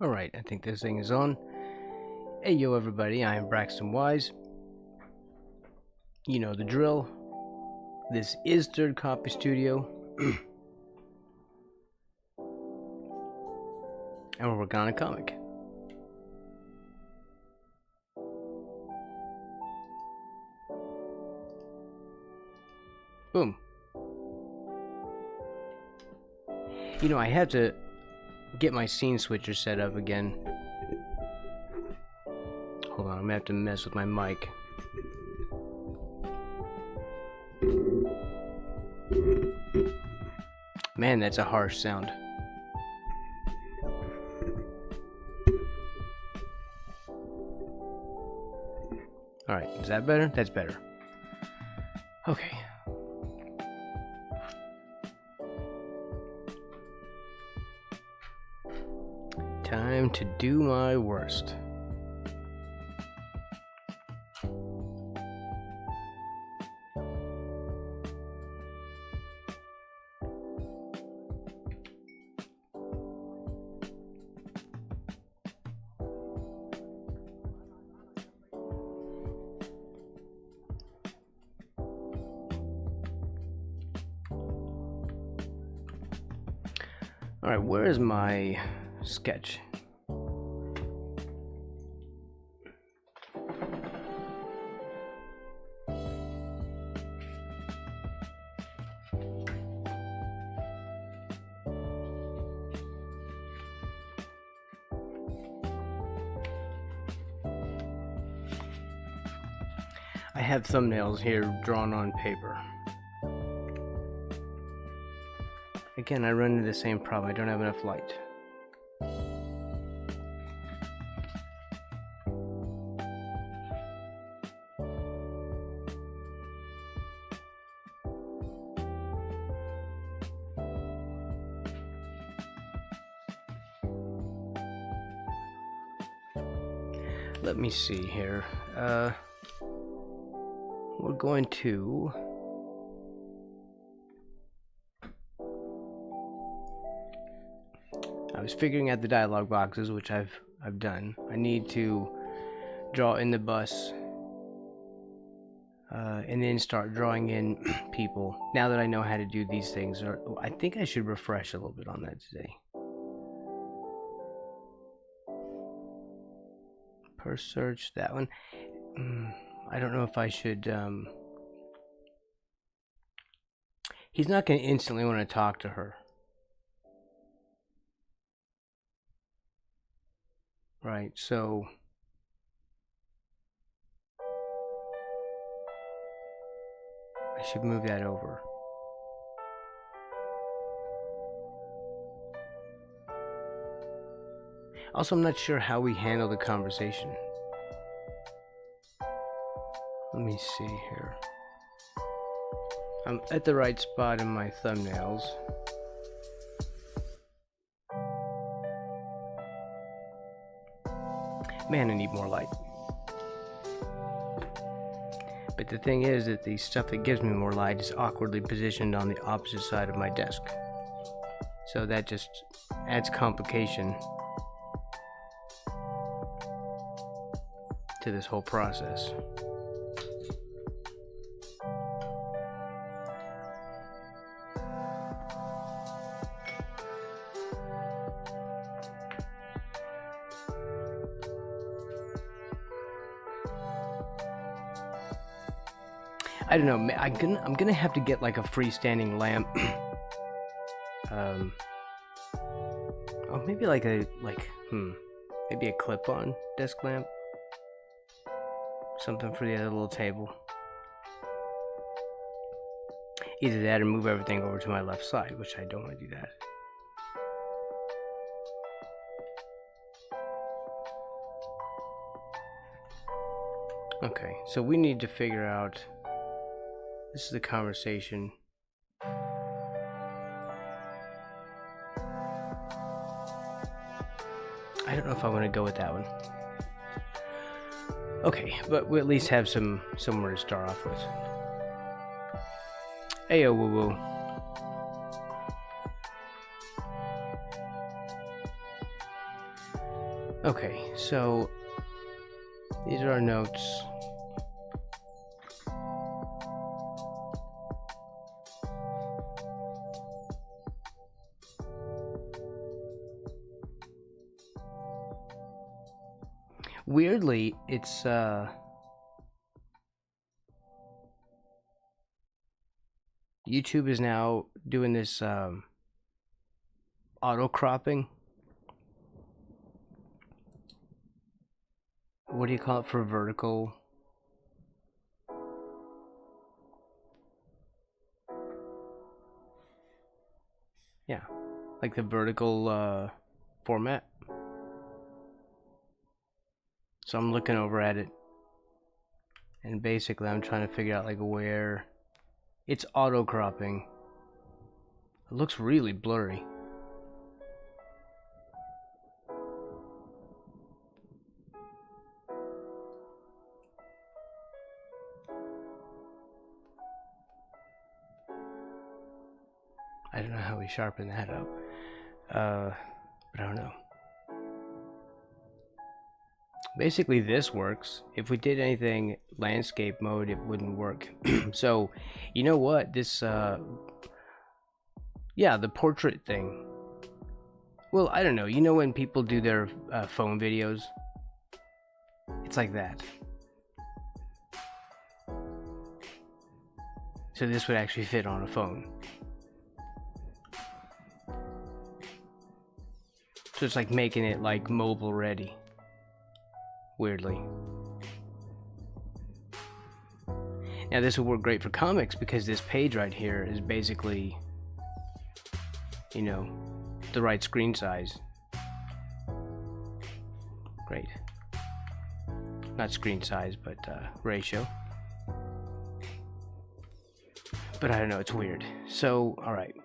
Alright, I think this thing is on. Hey yo everybody, I am Braxton Wise. You know the drill. This is Third Copy Studio. And we're working on a comic. Boom. You know, I have to get my scene switcher set up again. Hold on, I'm gonna have to mess with my mic. Man, that's a harsh sound. Alright, is that better? That's better. Okay. Time to do my worst. Alright, where is my sketch? I have thumbnails here drawn on paper. Again, I run into the same problem. I don't have enough light. Let me see here. We're going to... I was figuring out the dialogue boxes, which I've done. I need to draw in the bus and then start drawing in people. Now that I know how to do these things, or I think I should refresh a little bit on that today. Per search, that one. I don't know if I should. He's not going to instantly want to talk to her. Right, so I should move that over. Also, I'm not sure how we handle the conversation. Let me see here. I'm at the right spot in my thumbnails. Man, I need more light. But the thing is that the stuff that gives me more light is awkwardly positioned on the opposite side of my desk. So that just adds complication to this whole process. I don't know. I'm gonna have to get like a freestanding lamp. Oh, maybe maybe a clip-on desk lamp. Something for the other little table. Either that or move everything over to my left side, which I don't want to do that. Okay, so we need to figure out. This is the conversation. I don't know if I want to go with that one. Okay, but we at least have somewhere to start off with. Ayo woo woo. Okay, so these are our notes. Weirdly, it's YouTube is now doing this auto cropping. What do you call it for vertical? Yeah, like the vertical format. So I'm looking over at it, and basically I'm trying to figure out like where it's auto cropping. It looks really blurry. I don't know how we sharpen that up, but I don't know. Basically this works. If we did anything landscape mode, it wouldn't work. So you know what, this yeah, the portrait thing, well, I don't know, you know when people do their phone videos, it's like that. So this would actually fit on a phone. So it's like making it like mobile ready, weirdly. Now this would work great for comics because this page right here is basically, you know, the right screen size. Great. Not screen size, but ratio. But I don't know, it's weird. So, alright.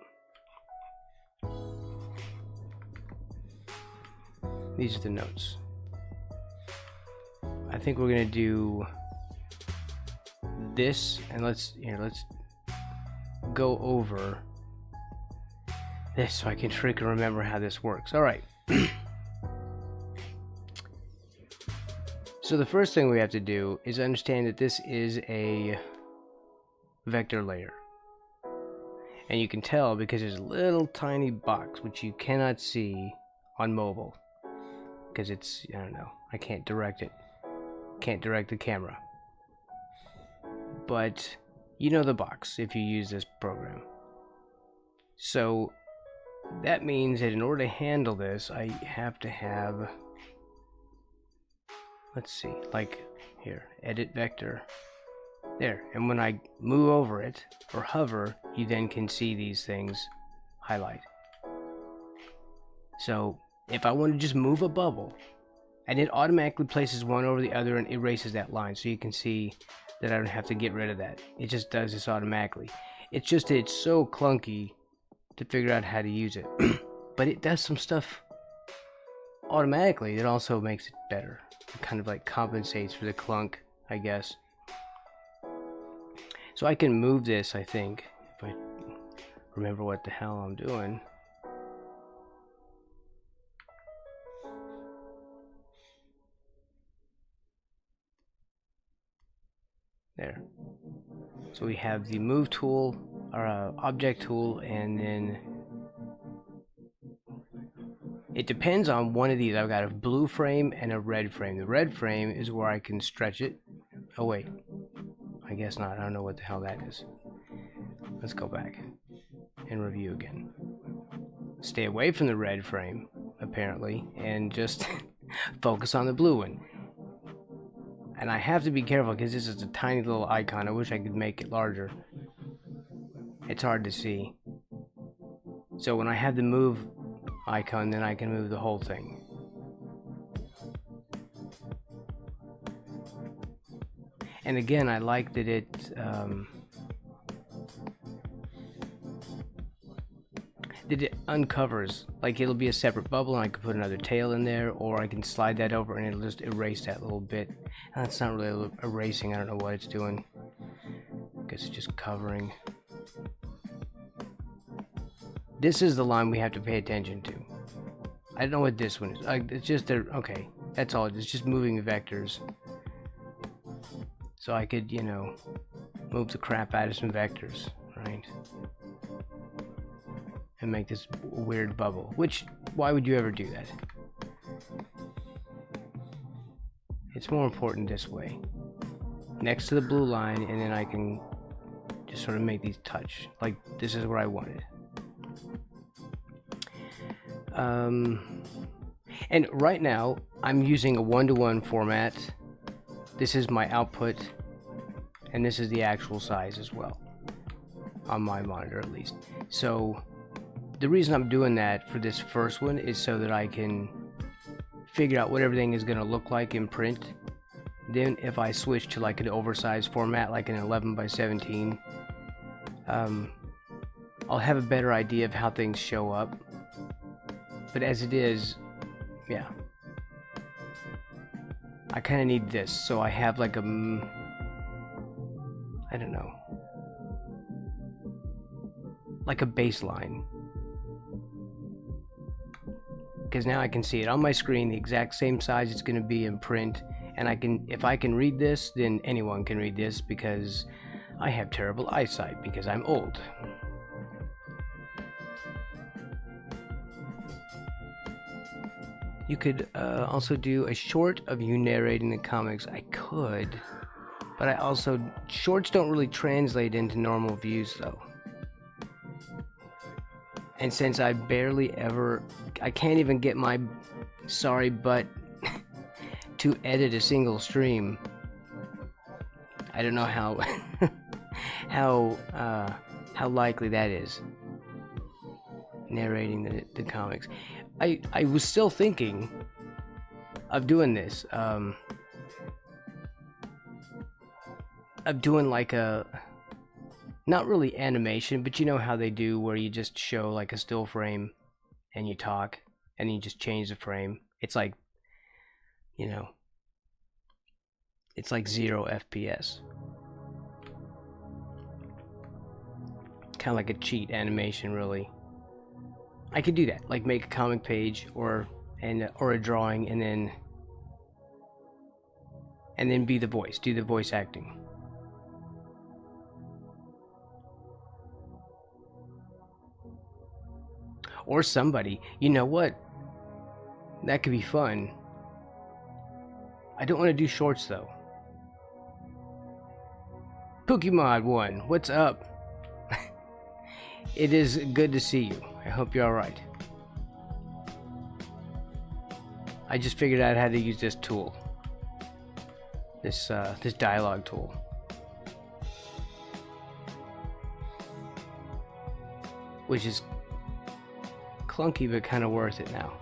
These are the notes. I think we're gonna do this, and let's go over this so I can freaking remember how this works. Alright. So the first thing we have to do is understand that this is a vector layer. And you can tell because there's a little tiny box which you cannot see on mobile. Because it's, I don't know, I can't direct it. Can't direct the camera. But you know the box if you use this program. So that means that in order to handle this, I have to have, let's see, like here, edit vector. There, and when I move over it or hover, you then can see these things highlight. So if I want to just move a bubble, and it automatically places one over the other and erases that line, so you can see that I don't have to get rid of that. It just does this automatically. It's just it's so clunky to figure out how to use it. But it does some stuff automatically that also makes it better. It kind of like compensates for the clunk, I guess. So I can move this, I think, if I remember what the hell I'm doing. There. So we have the move tool, or object tool, and then it depends on one of these. I've got a blue frame and a red frame. The red frame is where I can stretch it. Oh wait, I guess not. I don't know what the hell that is. Let's go back and review again. Stay away from the red frame, apparently, and just focus on the blue one. And I have to be careful because this is a tiny little icon. I wish I could make it larger. It's hard to see. So when I have the move icon, then I can move the whole thing. And again, I like that it uncovers, like it'll be a separate bubble and I can put another tail in there, or I can slide that over and it'll just erase that little bit. And it's not really erasing, I don't know what it's doing. I guess it's just covering. This is the line we have to pay attention to. I don't know what this one is. It's just a, okay, that's all. It's just moving vectors. So I could, you know, move the crap out of some vectors, right? And make this weird bubble. Which, why would you ever do that? It's more important this way. Next to the blue line, and then I can just sort of make these touch. Like, this is what I wanted. And right now, I'm using a 1:1 format. This is my output, and this is the actual size as well, on my monitor at least. So, the reason I'm doing that for this first one is so that I can figure out what everything is going to look like in print. Then if I switch to like an oversized format, like an 11:17, I'll have a better idea of how things show up. But as it is, yeah, I kind of need this, so I have like a, I don't know, like a baseline. Because now I can see it on my screen, the exact same size it's going to be in print, and I can, if I can read this, then anyone can read this, because I have terrible eyesight because I'm old. You could also do a short of you narrating the comics. I could, but I also, shorts don't really translate into normal views though. And since I barely ever, I can't even get my sorry butt to edit a single stream. I don't know how how likely that is. Narrating the comics. I was still thinking of doing this. Of doing like a, not really animation, but you know how they do where you just show like a still frame and you talk and you just change the frame. It's like, you know, it's like 0 FPS. Kind of like a cheat animation, really. I could do that, like make a comic page or a drawing, and then be the voice, do the voice acting. Or somebody, you know what? That could be fun. I don't want to do shorts though. Pokemon 1, what's up? It is good to see you. I hope you're alright. I just figured out how to use this tool. This dialogue tool. Which is clunky but kind of worth it now.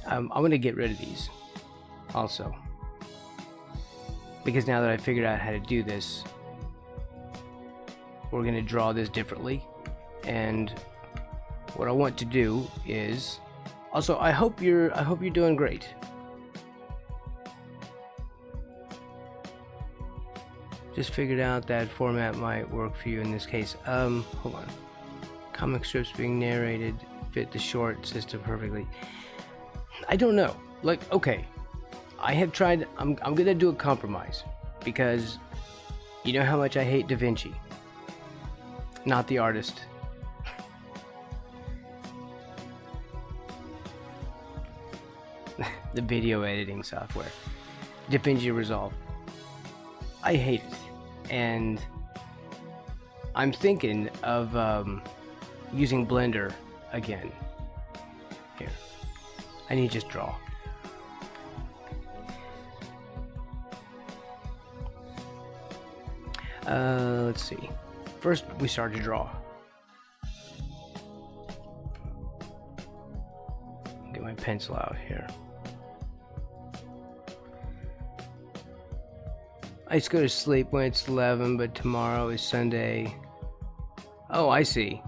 I'm gonna get rid of these also, because now that I figured out how to do this, we're gonna draw this differently. And what I want to do is also, I hope you're doing great. Just figured out that format might work for you in this case. Hold on. Comic strips being narrated fit the short system perfectly. I don't know. Like, okay, I have tried. I'm gonna do a compromise, because you know how much I hate Da Vinci. Not the artist. The video editing software. DaVinci Resolve. I hate it. And I'm thinking of using Blender again. Here. I need to just draw. Let's see. First, we start to draw. Get my pencil out here. I just go to sleep when it's 11, but tomorrow is Sunday. Oh, I see.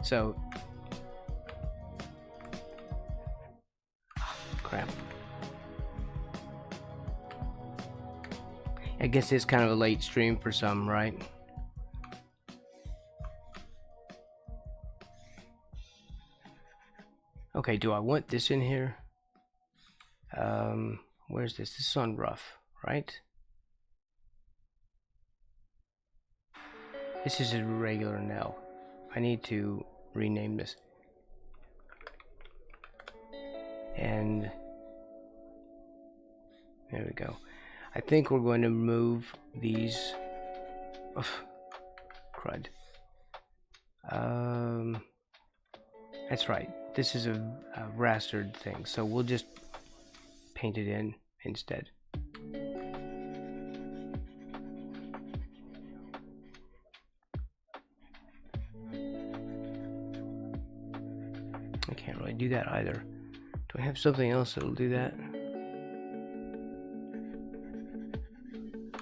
So, crap. I guess it's kind of a late stream for some, right? Okay, do I want this in here? Where's this? This is on rough, right? This is a regular Knell. I need to rename this. And there we go. I think we're going to move these. Ugh, crud. That's right. This is a rastered thing, so we'll just paint it in instead. I can't really do that either. Do I have something else that'll do that?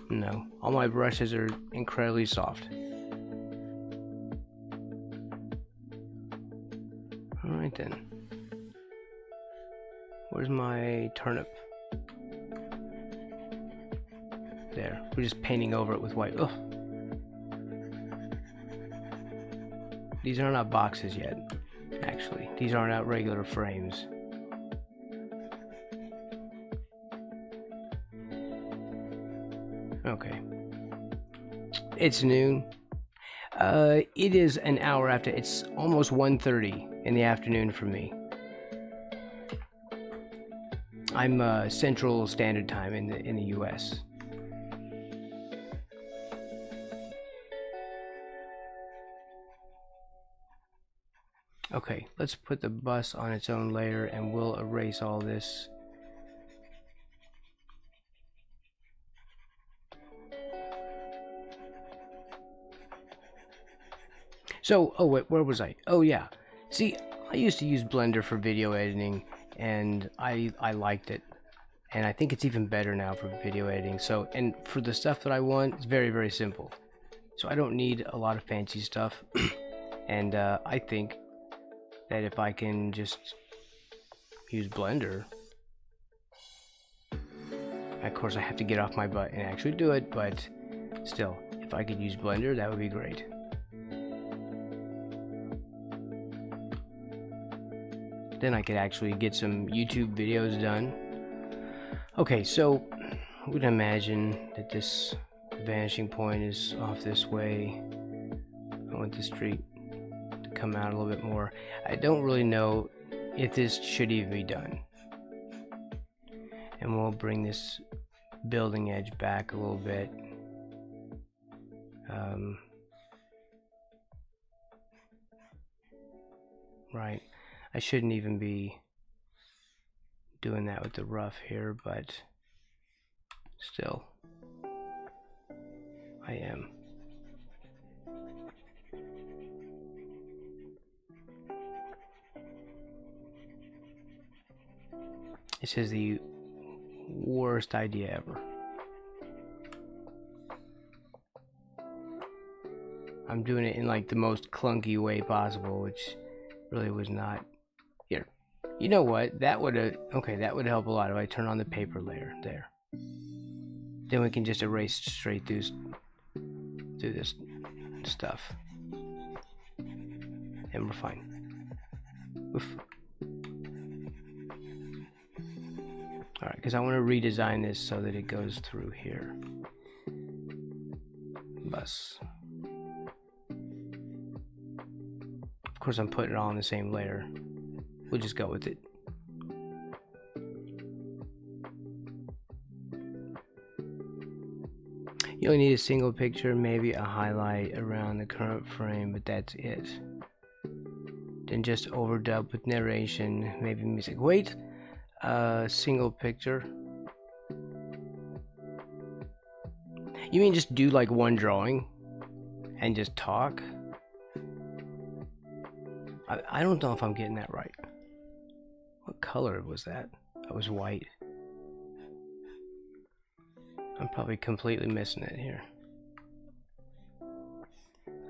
No. All my brushes are incredibly soft. Alright then. Where's my turnip? There. We're just painting over it with white. Ugh. These are not boxes yet, actually. These are not regular frames. Okay. It's noon. It is an hour after. It's almost 1:30 in the afternoon for me. I'm Central Standard Time in the U.S. Okay, let's put the bus on its own layer and we'll erase all this. So, oh wait, where was I? Oh yeah. See, I used to use Blender for video editing and I liked it. And I think it's even better now for video editing. So, and for the stuff that I want, it's very, very simple. So I don't need a lot of fancy stuff. And I think that if I can just use Blender, of course I have to get off my butt and actually do it, but still, if I could use Blender, that would be great. Then I could actually get some YouTube videos done. Okay, so I would imagine that this vanishing point is off this way. I want the street to come out a little bit more. I don't really know if this should even be done. And we'll bring this building edge back a little bit. Right. I shouldn't even be doing that with the rough here, but still, I am. This is the worst idea ever. I'm doing it in like the most clunky way possible, which really was not. Here, you know what? That would okay. That would help a lot if I turn on the paper layer there. Then we can just erase straight through this stuff, and we're fine. Oof. All right, because I want to redesign this so that it goes through here. Bus. Of course, I'm putting it all on the same layer. We'll just go with it. You only need a single picture, maybe a highlight around the current frame, but that's it. Then just overdub with narration, maybe music. Wait, single picture. You mean just do like one drawing and just talk? I don't know if I'm getting that right. What color was that? That was white. I'm probably completely missing it here.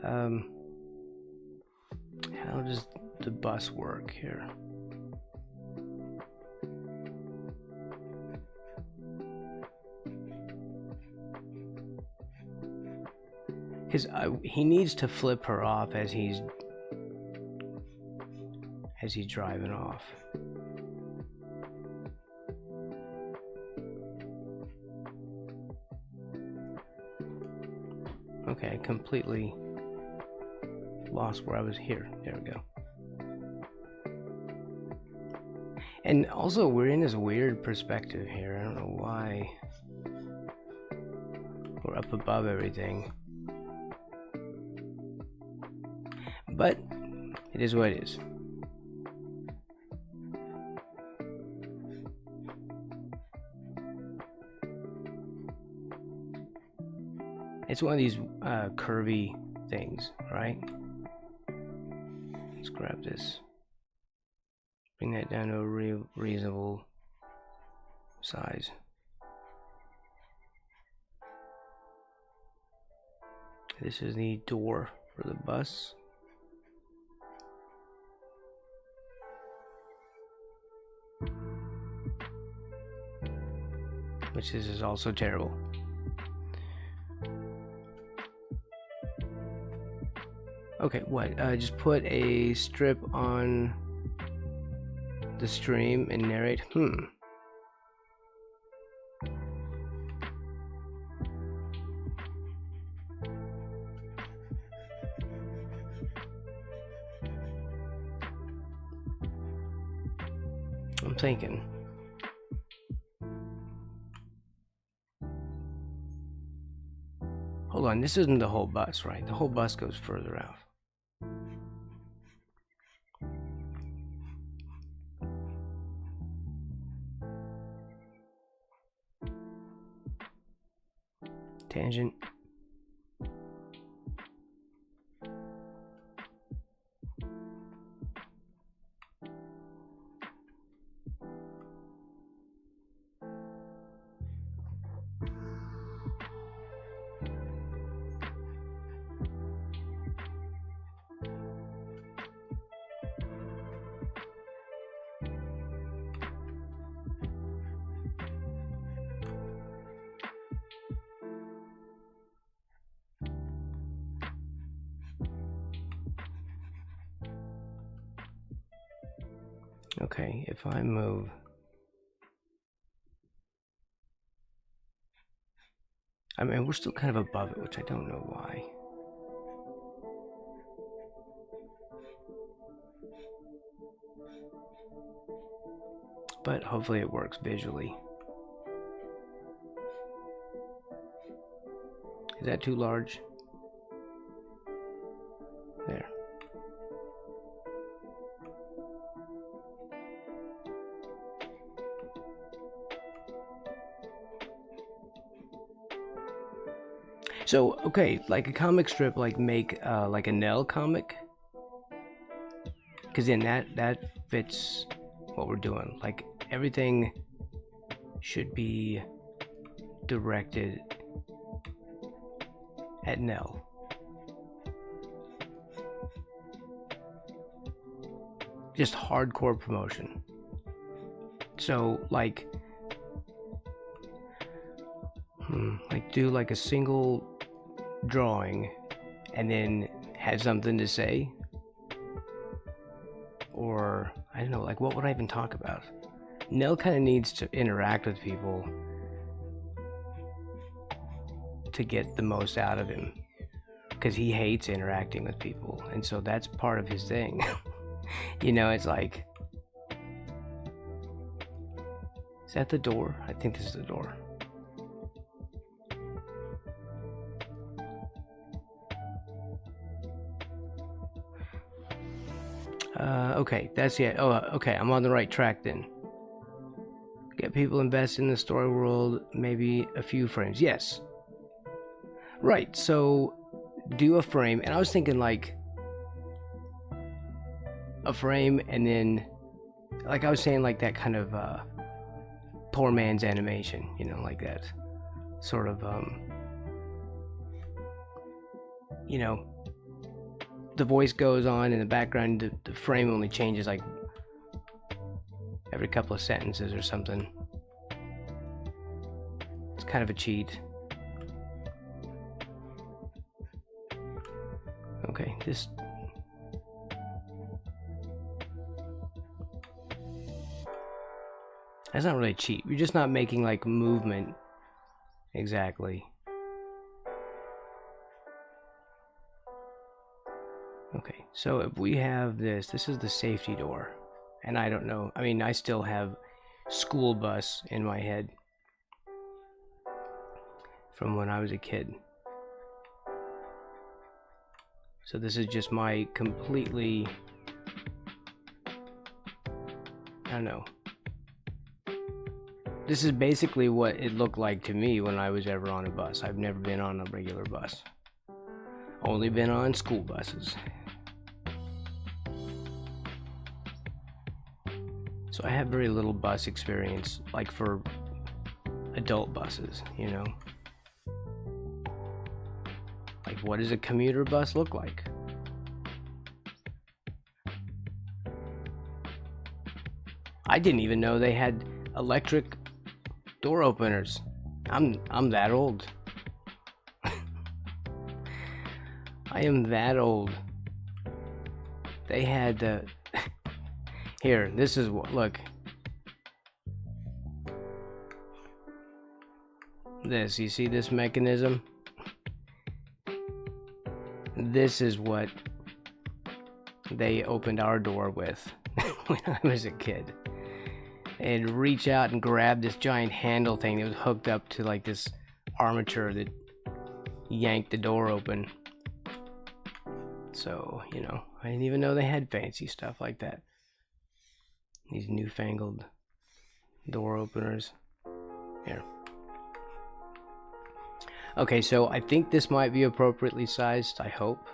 How does the bus work here? Because he needs to flip her off as as he's driving off. Okay, I completely lost where I was here. There we go. And also, we're in this weird perspective here. I don't know why. We're up above everything. But it is what it is. It's one of these curvy things, right? Let's grab this. Bring that down to a reasonable size. This is the door for the bus. Which is also terrible. Okay, what? Just put a strip on the stream and narrate. I'm thinking. Hold on, this isn't the whole bus, right? The whole bus goes further out. Tangent. Okay, if I move, I mean, we're still kind of above it, which I don't know why. But hopefully it works visually. Is that too large? There. So, okay, like a comic strip, like make like a Knell comic, because then that fits what we're doing. Like everything should be directed at Knell. Just hardcore promotion. So like do like a single drawing and then have something to say, or I don't know, like what would I even talk about? Knell kind of needs to interact with people to get the most out of him, because he hates interacting with people, and so that's part of his thing. You know, it's like, is that the door? I think this is the door. Okay, that's it. Oh, okay, I'm on the right track then. Get people invested in the story world, maybe a few frames. Yes. Right, so do a frame, and I was thinking like a frame, and then, like I was saying, like that kind of poor man's animation, you know, like that sort of, you know, the voice goes on in the background, the frame only changes like every couple of sentences or something. It's kind of a cheat. Okay, this. That's not really cheap. You're just not making like movement exactly. Okay, so if we have this is the safety door. And I don't know. I mean, I still have school bus in my head from when I was a kid. So this is just my completely, I don't know. This is basically what it looked like to me when I was ever on a bus. I've never been on a regular bus. Only been on school buses. So I have very little bus experience, like for adult buses, you know? Like, what does a commuter bus look like? I didn't even know they had electric door openers. I'm that old. I am that old. They had here, this is what, look. This, you see this mechanism? This is what they opened our door with when I was a kid. And reach out and grab this giant handle thing that was hooked up to like this armature that yanked the door open. So, you know, I didn't even know they had fancy stuff like that. These newfangled door openers. Here. Okay, so I think this might be appropriately sized, I hope.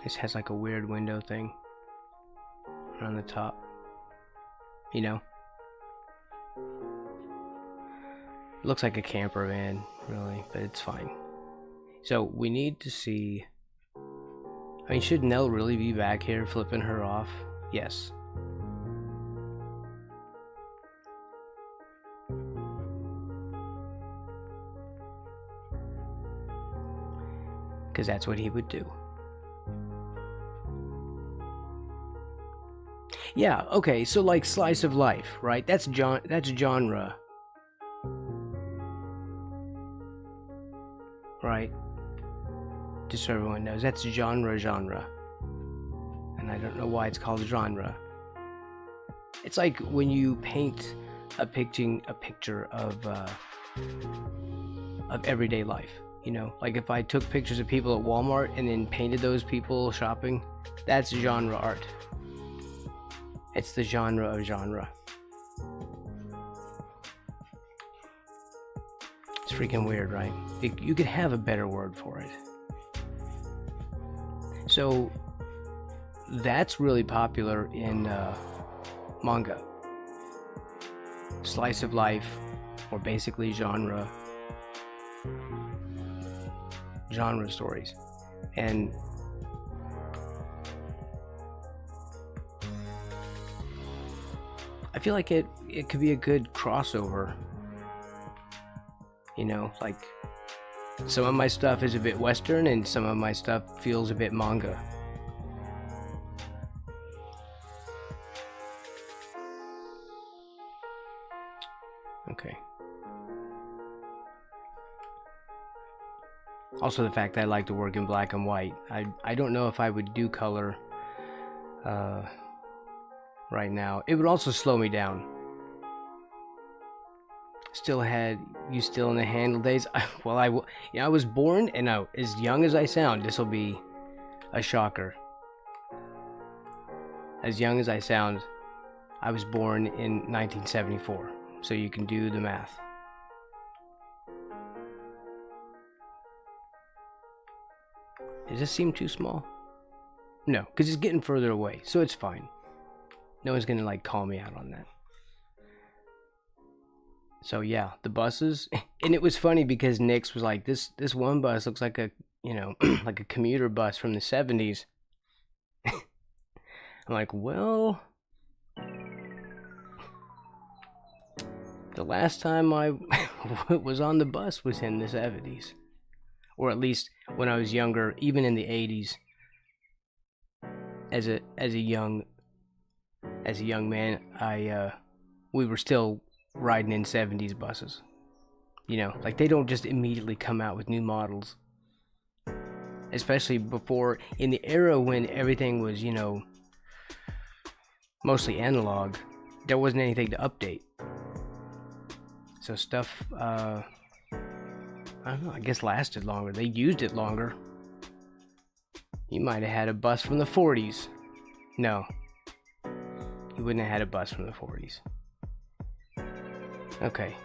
This has like a weird window thing on the top. You know? It looks like a camper van, really, but it's fine. So we need to see. I mean, should Knell really be back here flipping her off? Yes. Because that's what he would do. Yeah, okay, so like slice of life, right? That's genre. Right? Just so everyone knows, that's genre. And I don't know why it's called genre. It's like when you paint a picture of everyday life, you know? Like if I took pictures of people at Walmart and then painted those people shopping, that's genre art. It's the genre of genre. It's freaking weird, right? You could have a better word for it. So that's really popular in manga. Slice of life, or basically genre stories. And I feel like it could be a good crossover. You know, like some of my stuff is a bit Western and some of my stuff feels a bit manga. Okay. Also the fact that I like to work in black and white. I don't know if I would do color right now. It would also slow me down. Still in the handle days. Well, I was born, and as young as I sound, this will be a shocker. As young as I sound, I was born in 1974, so you can do the math. Does this seem too small? No, because it's getting further away, so it's fine. No one's gonna like call me out on that. So yeah, the buses, and it was funny because Nick's was like, this one bus looks like a, you know, like a commuter bus from the 70s. I'm like, well, the last time I was on the bus was in the 70s. Or at least, when I was younger, even in the 80s, as a young man, I we were still riding in 70s buses. You know, like they don't just immediately come out with new models, especially before in the era when everything was, you know, mostly analog. There wasn't anything to update. So stuff I don't know, I guess lasted longer. They used it longer. You might have had a bus from the 40s. No, you wouldn't have had a bus from the 40s. Okay.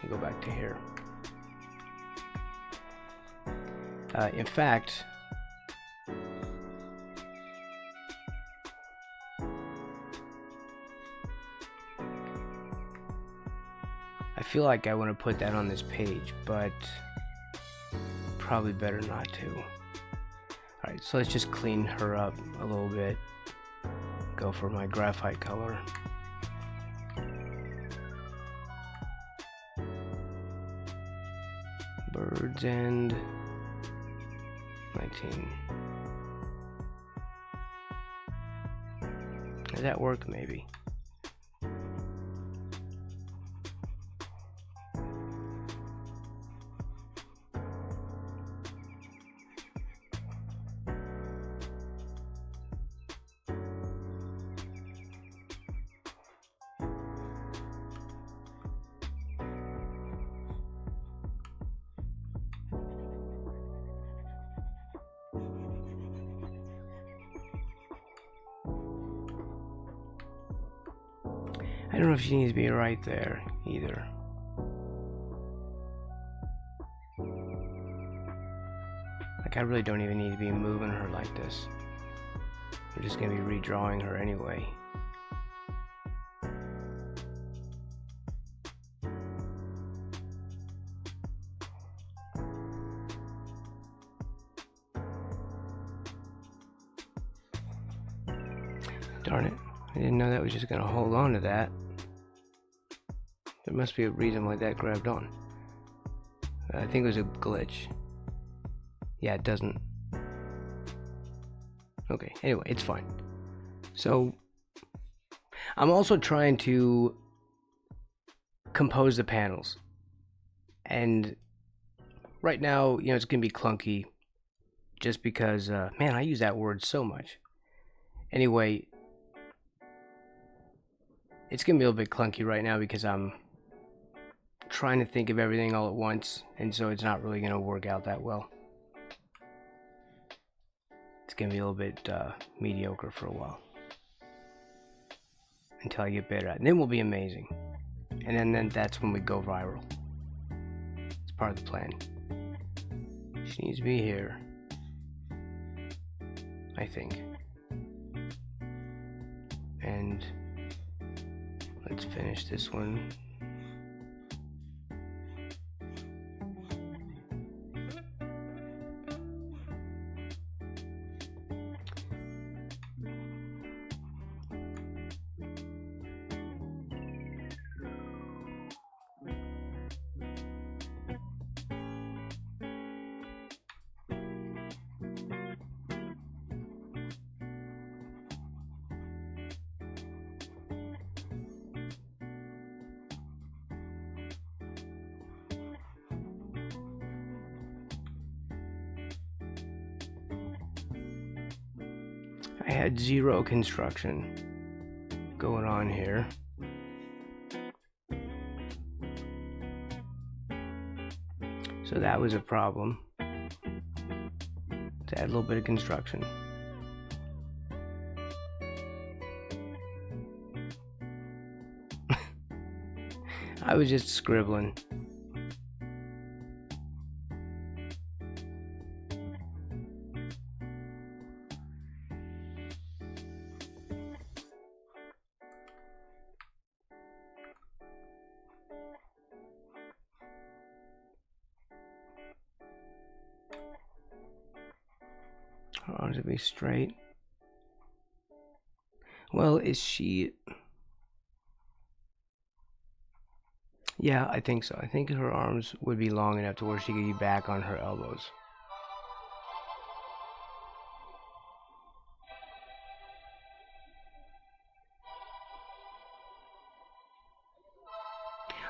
Go back to here. In fact, I feel like I want to put that on this page, but probably better not to. Alright, so let's just clean her up a little bit. Go for my graphite color. Birds and 19. Does that work? Maybe. I don't know if she needs to be right there either. Like, I really don't even need to be moving her like this. We're just gonna be redrawing her anyway. Darn it, I didn't know that was just gonna hold on to that. There must be a reason why that grabbed on. I think it was a glitch. Yeah, it doesn't. Okay, anyway, it's fine. So, I'm also trying to compose the panels. And right now, you know, it's gonna be clunky just because, man, I use that word so much. Anyway, it's gonna be a little bit clunky right now because I'm trying to think of everything all at once, and so it's not really gonna work out that well. It's gonna be a little bit mediocre for a while until I get better at it. And then we'll be amazing, and then that's when we go viral. It's part of the plan. She needs to be here, I think. And let's finish this one. I had zero construction going on here. So that was a problem. To add a little bit of construction. I was just scribbling. I want it to be straight. Well, is she... Yeah, I think so. I think her arms would be long enough to where she could be back on her elbows.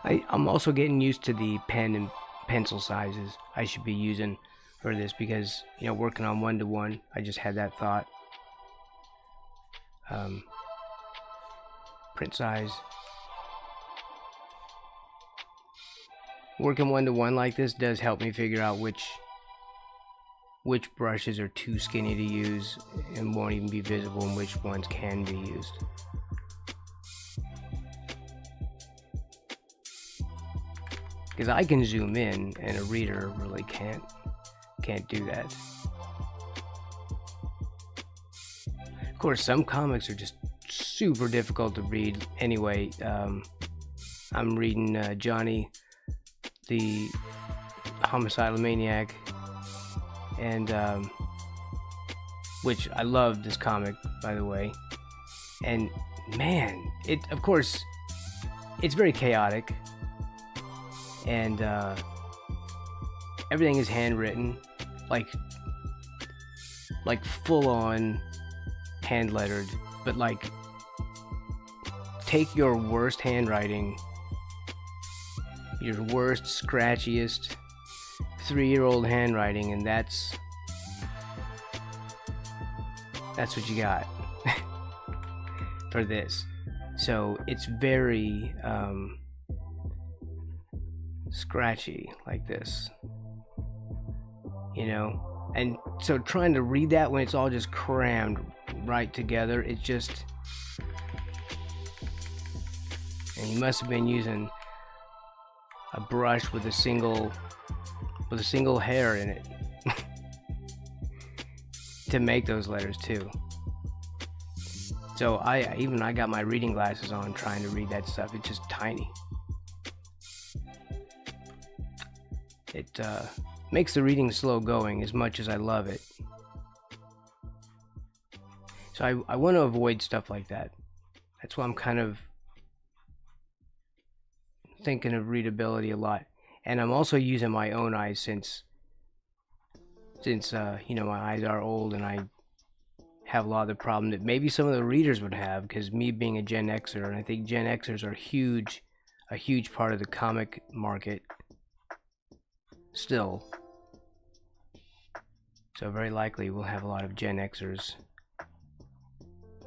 I'm also getting used to the pen and pencil sizes I should be using for this because, working on one-to-one, I just had that thought. Um, Print size. Working one-to-one like this does help me figure out which brushes are too skinny to use and won't even be visible and which ones can be used. Because I can zoom in and a reader really can't do that. Of course, some comics are just super difficult to read anyway. I'm reading Johnny the Homicidal Maniac, and which I love this comic, by the way. And man, of course it's very chaotic, and everything is handwritten, like full on hand lettered, but like take your worst handwriting, your worst, scratchiest 3-year-old handwriting, and that's what you got for this. So it's very scratchy like this, and so trying to read that when it's all just crammed right together, it just, and you must have been using a brush with a single hair in it to make those letters too. So I got my reading glasses on trying to read that stuff. It's just tiny. It makes the reading slow going as much as I love it. So I want to avoid stuff like that. That's why I'm kind of thinking of readability a lot. And I'm also using my own eyes since my eyes are old and I have a lot of the problem that maybe some of the readers would have, because me being a Gen Xer, and I think Gen Xers are a huge part of the comic market still. So very likely we'll have a lot of Gen Xers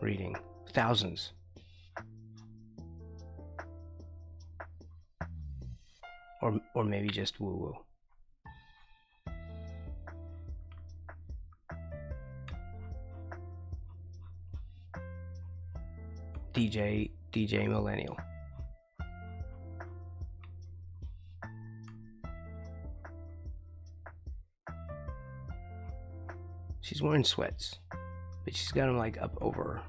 reading. Thousands. Or maybe just woo-woo. DJ Millennial. She's wearing sweats, but she's got them like up over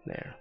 there.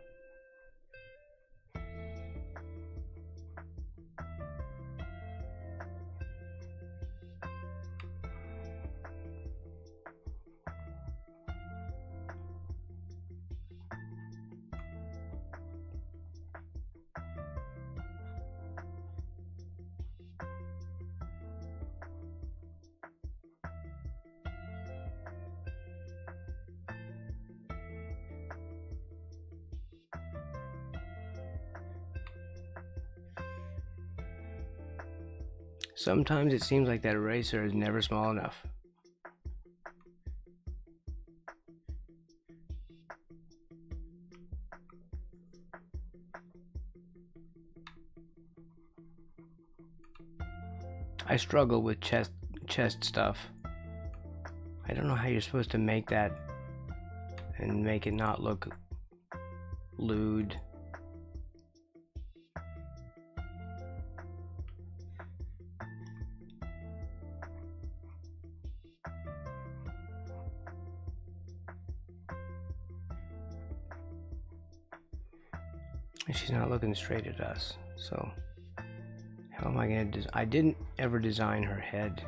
Sometimes it seems like that eraser is never small enough. I struggle with chest stuff. I don't know how you're supposed to make that and make it not look lewd. And she's not looking straight at us, so how am I going to I didn't ever design her head.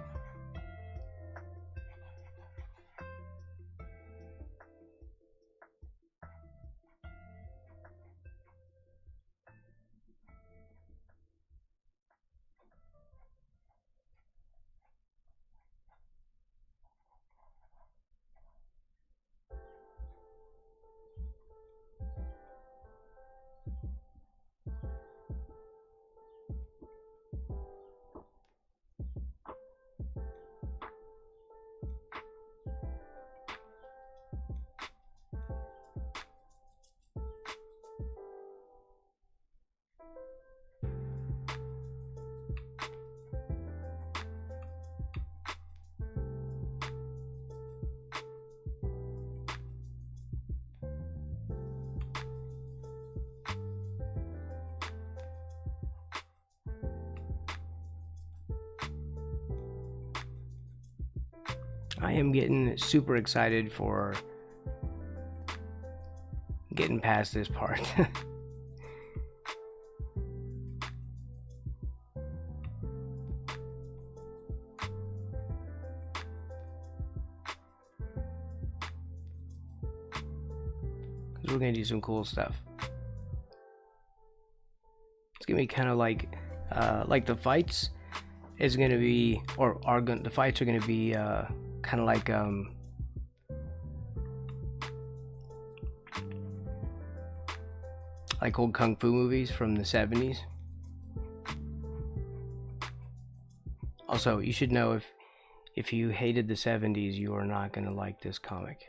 I am getting super excited for getting past this part. We're gonna do some cool stuff. It's gonna be kind of like the fights is gonna be, or are going the fights are gonna be kind of like old kung fu movies from the 70s. Also, you should know, if you hated the 70s, you are not gonna like this comic.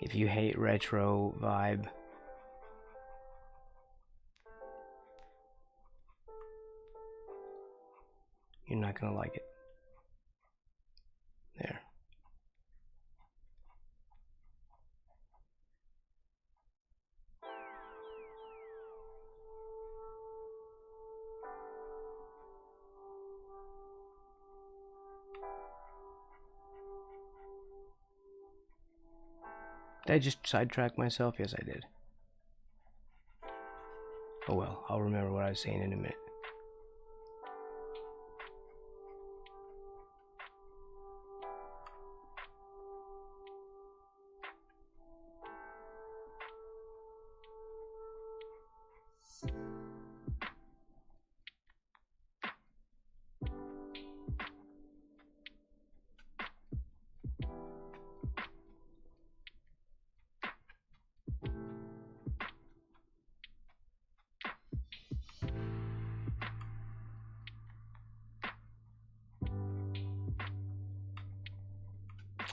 If you hate retro vibe, you're not gonna like it. There. Did I just sidetrack myself? Yes, I did. Oh well, I'll remember what I was saying in a minute.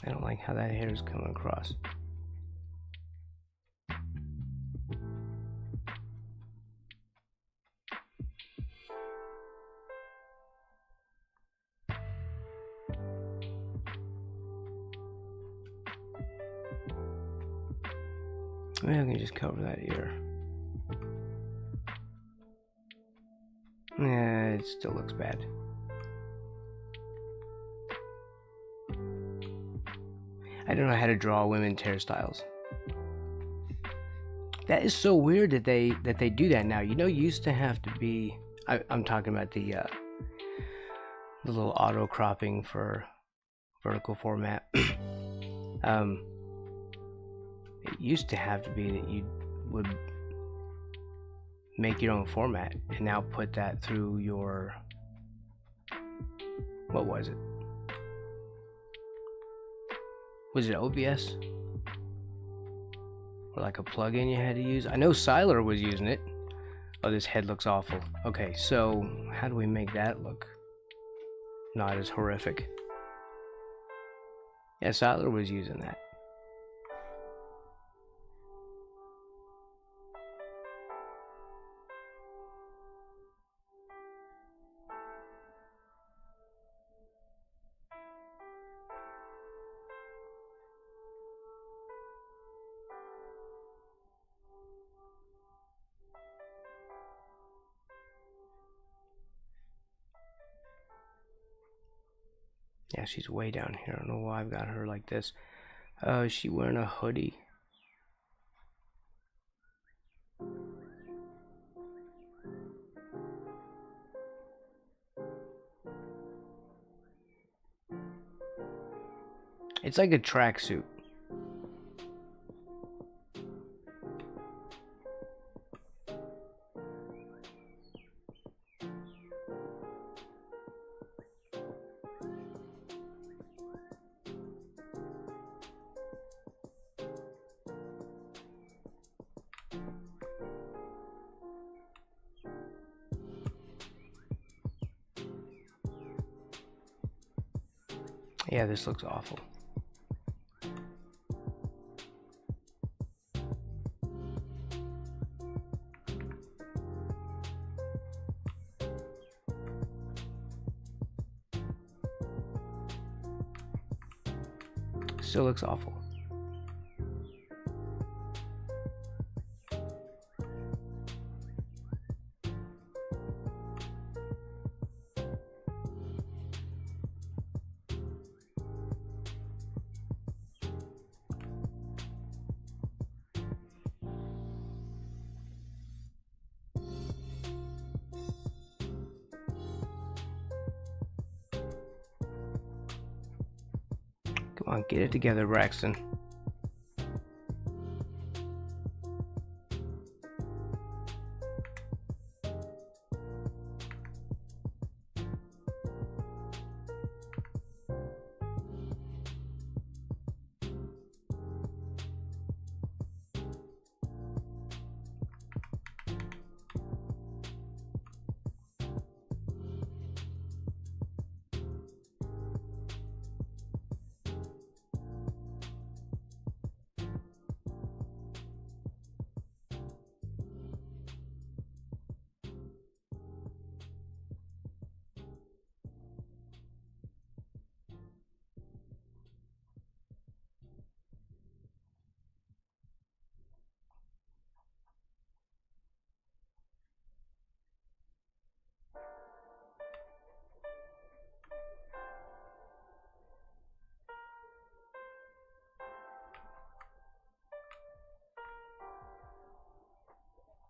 I don't like how that hair is coming across. Maybe I can just cover that ear. Yeah, it still looks bad. I don't know how to draw women's hairstyles. That is so weird that they do that now. You know, you used to have to be. I'm talking about the little auto cropping for vertical format. It used to have to be that you would make your own format and now put that through your, what was it? Was it OBS? Or like a plugin you had to use? I know Siler was using it. Oh, this head looks awful. Okay, so how do we make that look not as horrific? Yeah, Siler was using that. Yeah, she's way down here. I don't know why I've got her like this. Is she wearing a hoodie? It's like a tracksuit. Yeah, this looks awful. Still looks awful. Come on, get it together, Braxton.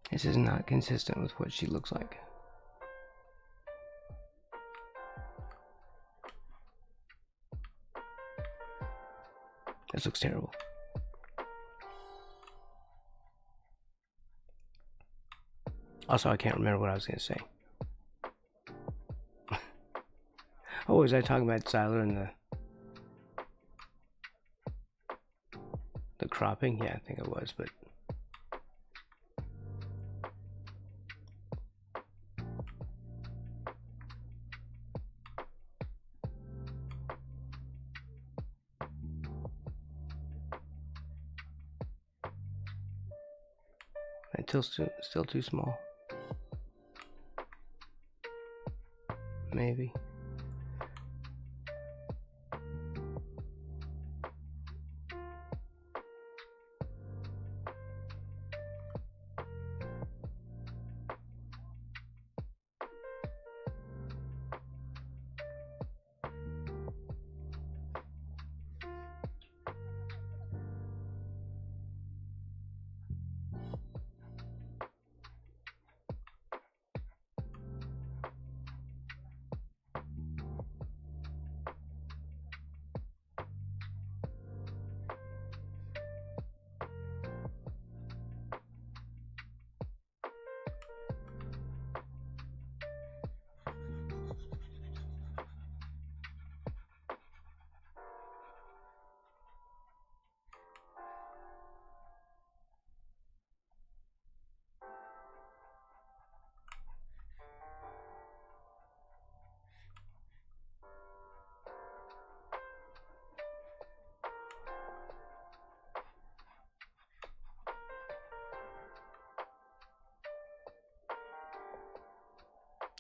This is not consistent with what she looks like. This looks terrible. Also, I can't remember what I was going to say. Oh, was I talking about Siler and the cropping? Yeah, I think it was, but it's still too small. Maybe.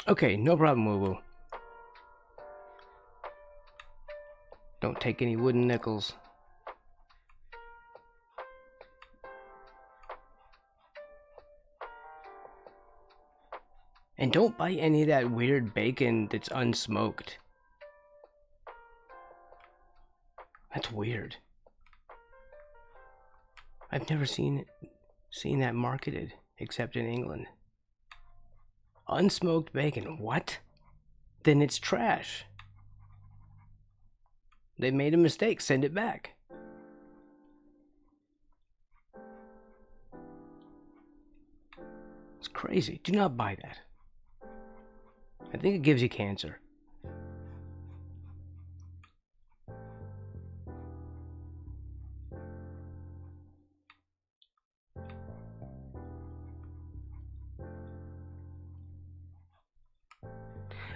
Okay, no problem, woo-woo. Don't take any wooden nickels. And don't buy any of that weird bacon that's unsmoked. That's weird. I've never seen that marketed except in England. Unsmoked bacon, what? Then it's trash. They made a mistake, send it back. It's crazy. Do not buy that. I think it gives you cancer.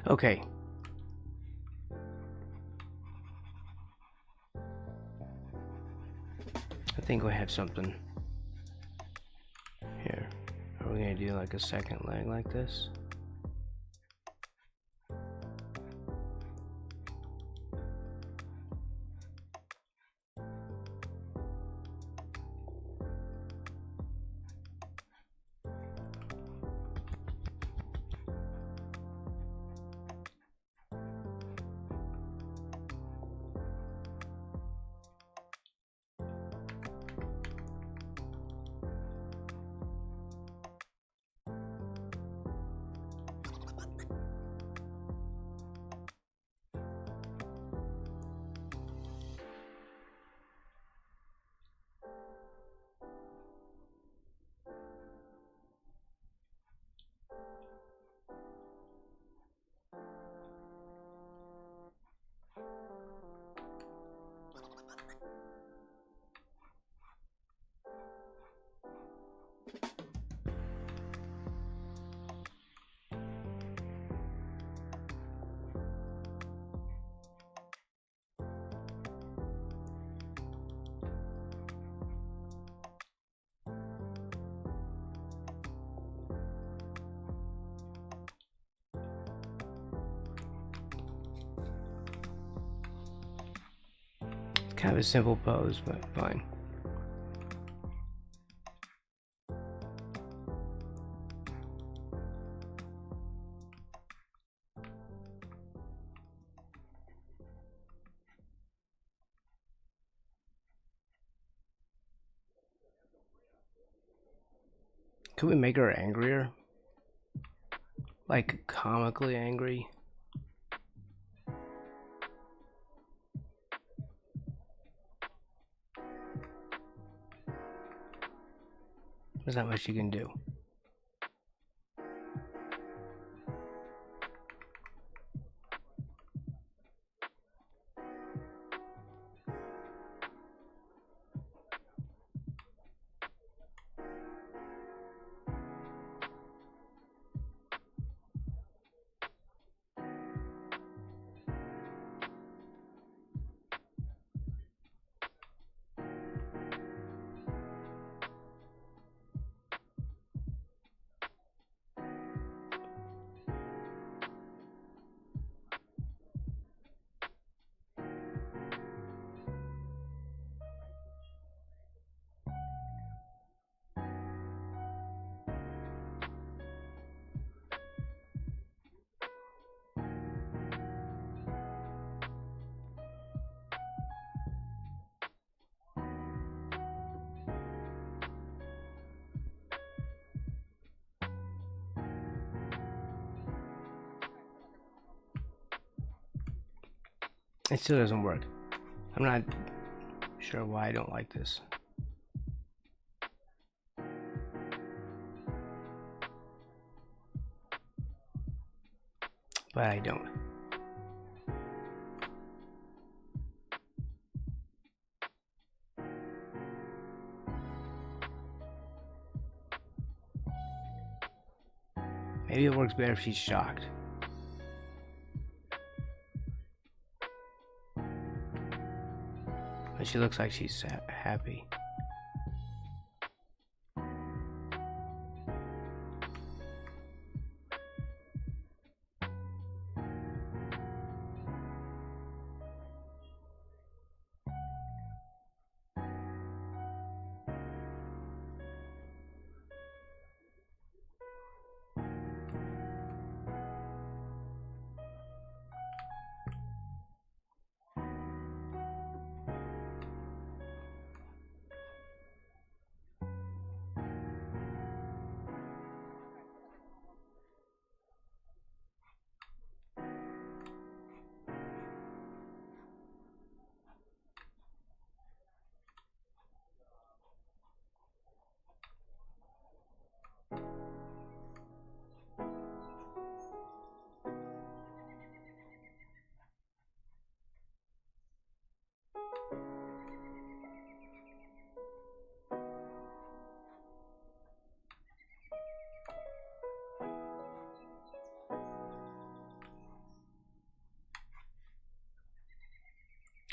Okay. I think we have something here. Are we gonna do like a second leg like this? Kind of a simple pose, but fine. Could we make her angrier? Like comically angry? There's not much you can do. It still doesn't work. I'm not sure why I don't like this. But I don't. Maybe it works better if she's shocked. But she looks like she's happy.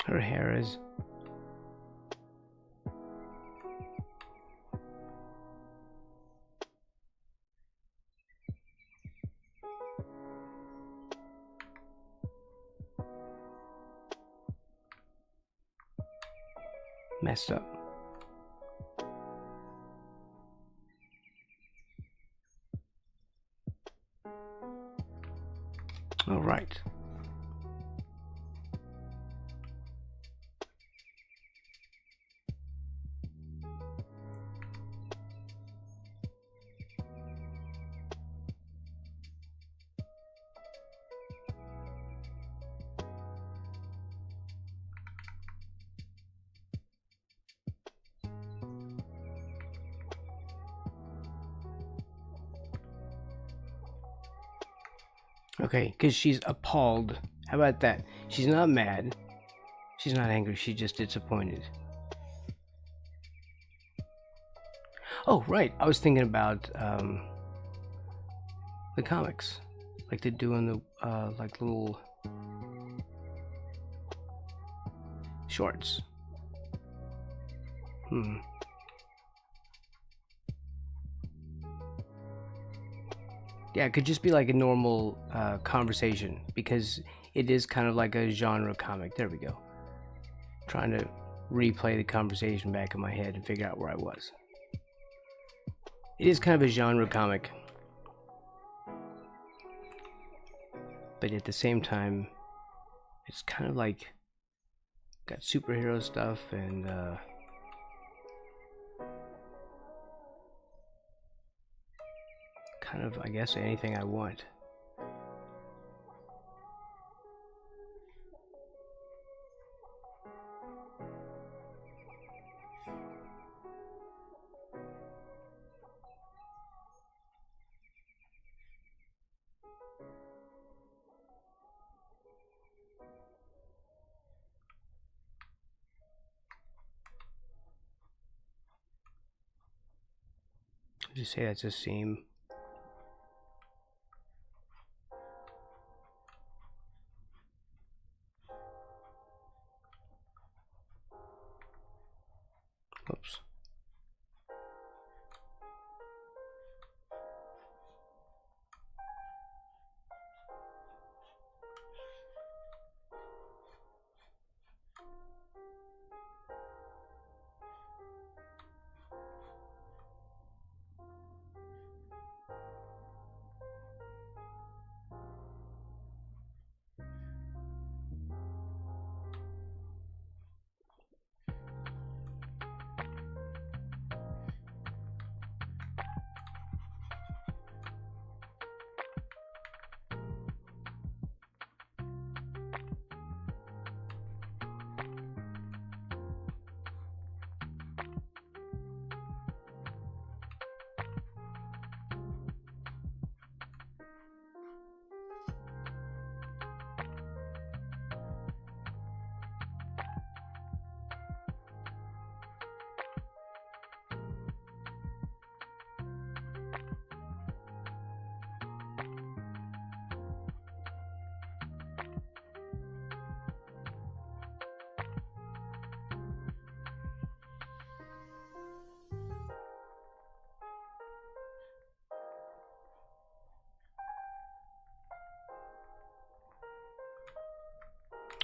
Her hair is messed up. All right. Okay, because she's appalled. How about that? She's not mad. She's not angry. She's just disappointed. Oh, right. I was thinking about the comics. Like they're doing the like little shorts. Yeah, it could just be like a normal conversation because it is kind of like a genre comic. There we go. trying to replay the conversation back in my head and figure out where I was. It is kind of a genre comic, but at the same time, it's kind of like got superhero stuff and kind of, I guess, anything I want. Just say that's a seam. Oops.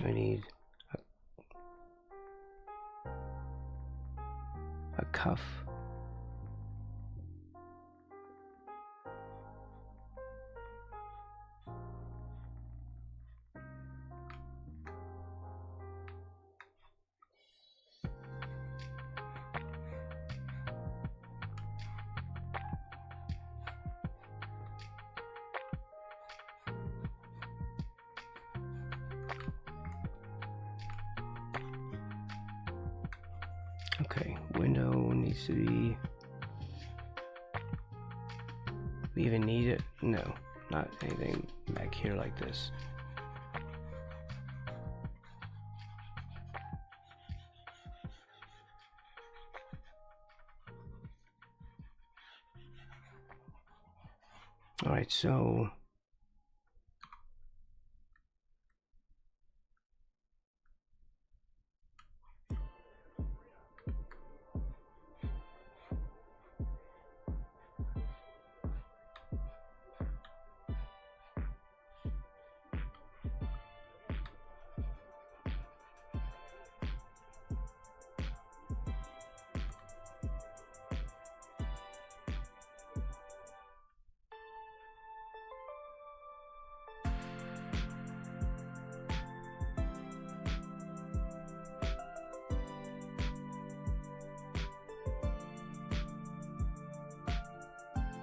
I need a cuff. Okay, window needs to be... We even need it? No, not anything back here like this. Alright, so...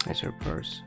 That's her purse.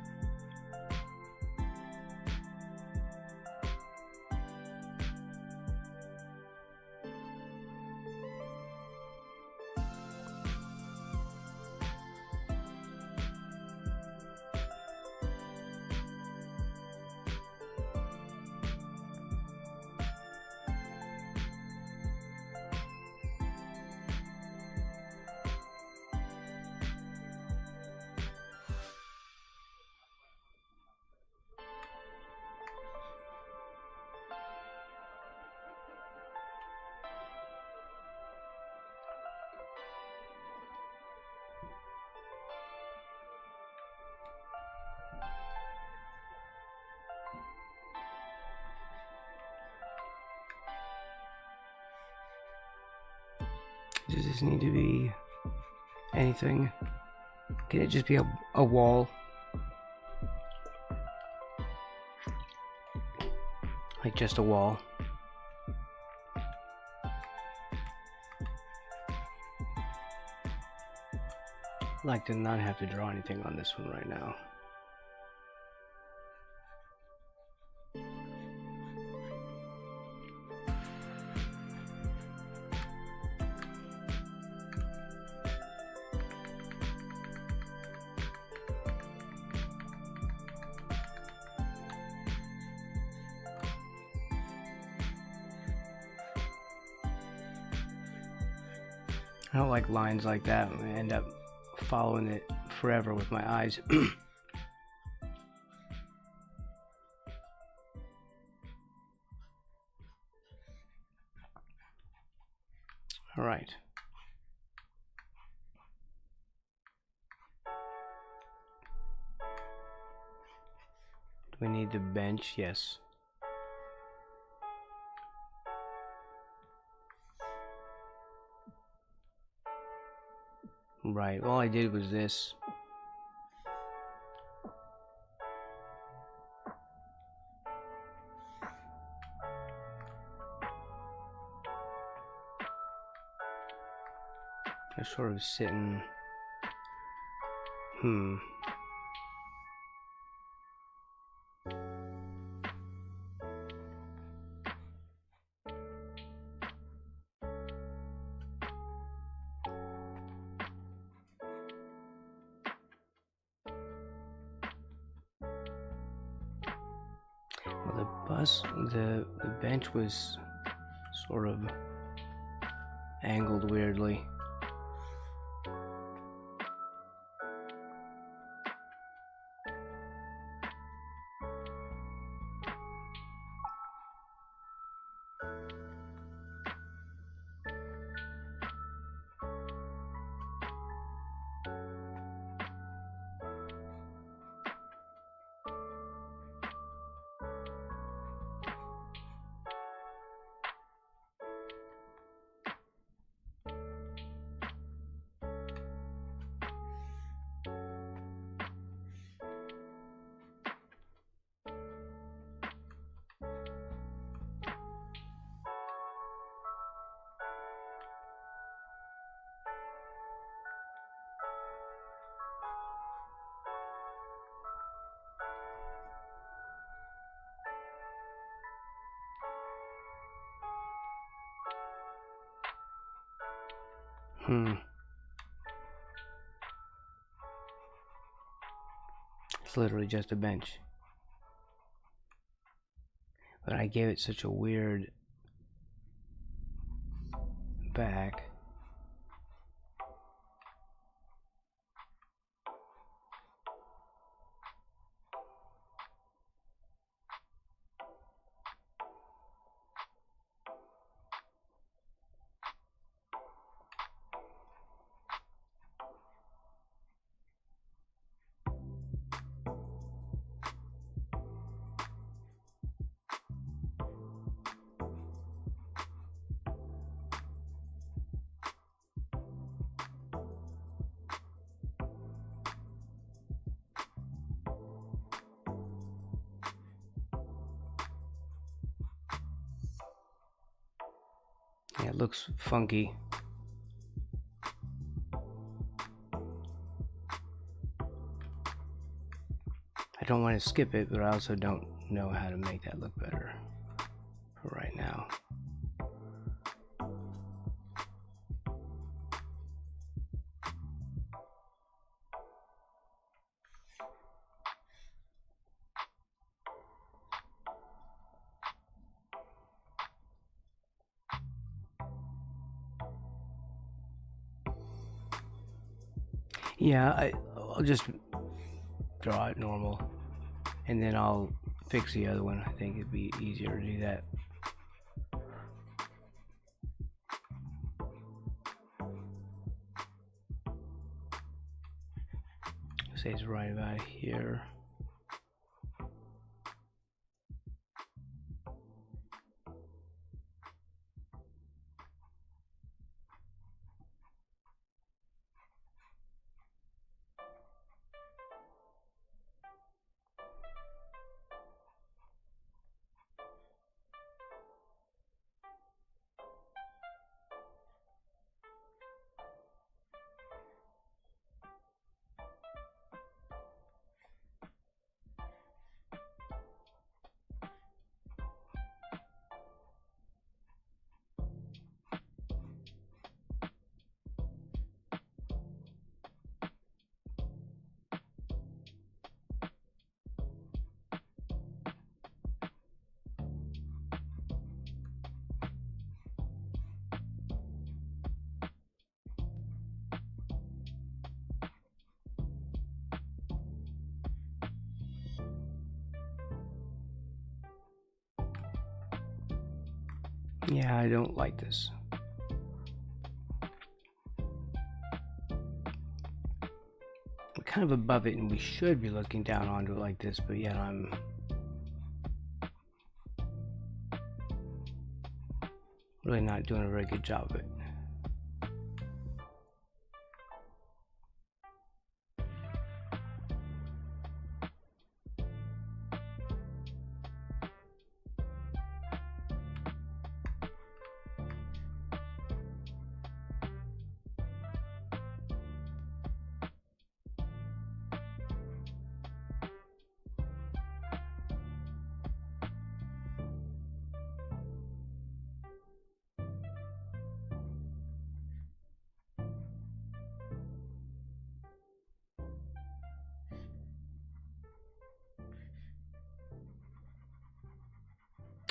Does this need to be anything? Can it just be a wall? Like just a wall? I'd like to not have to draw anything on this one right now. I don't like lines like that. I'm gonna end up following it forever with my eyes. All right. Do we need the bench? Yes. Right, all I did was this. They're sort of sitting. Well, the bench was sort of angled weirdly. It's literally just a bench. But I gave it such a weird back. Yeah, it looks funky. I don't want to skip it, but I also don't know how to make that look better for right now. Yeah, I'll just draw it normal, and then I'll fix the other one. I think it'd be easier to do that. Say it's right about here. Yeah, I don't like this. We're kind of above it and we should be looking down onto it like this, but yet I'm really not doing a very good job of it.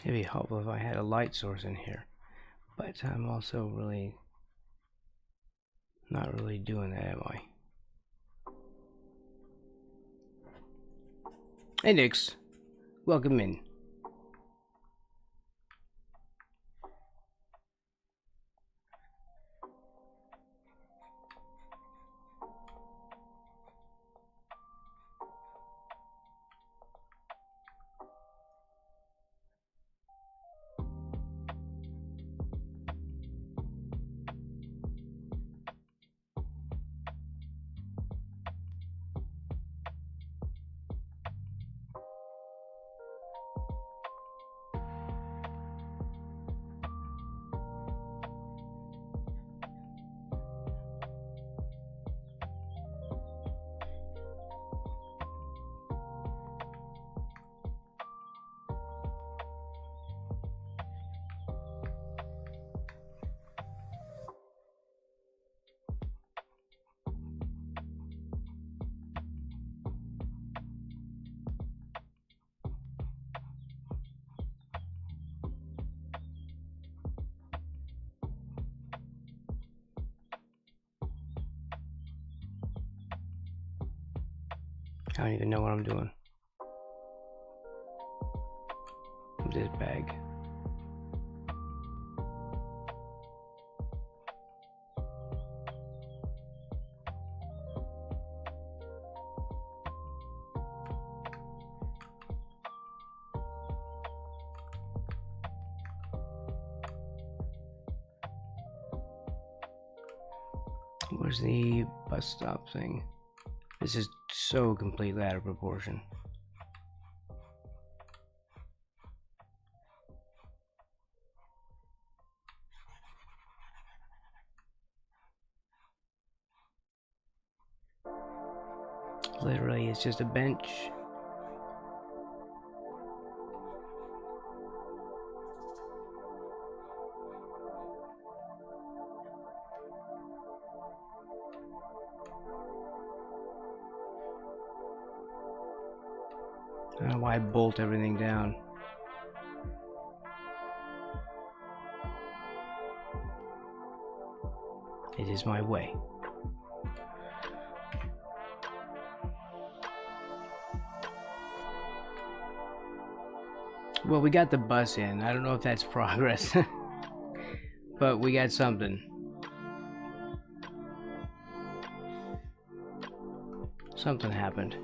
It'd be helpful if I had a light source in here, but I'm also really not really doing that, am I? Hey Nix, welcome in. I don't even know what I'm doing with this bag. Where's the bus stop thing? This is so completely out of proportion. Literally, it's just a bench. I don't know why I bolt everything down. It is my way. Well, we got the bus in. I don't know if that's progress, but we got something. Something happened.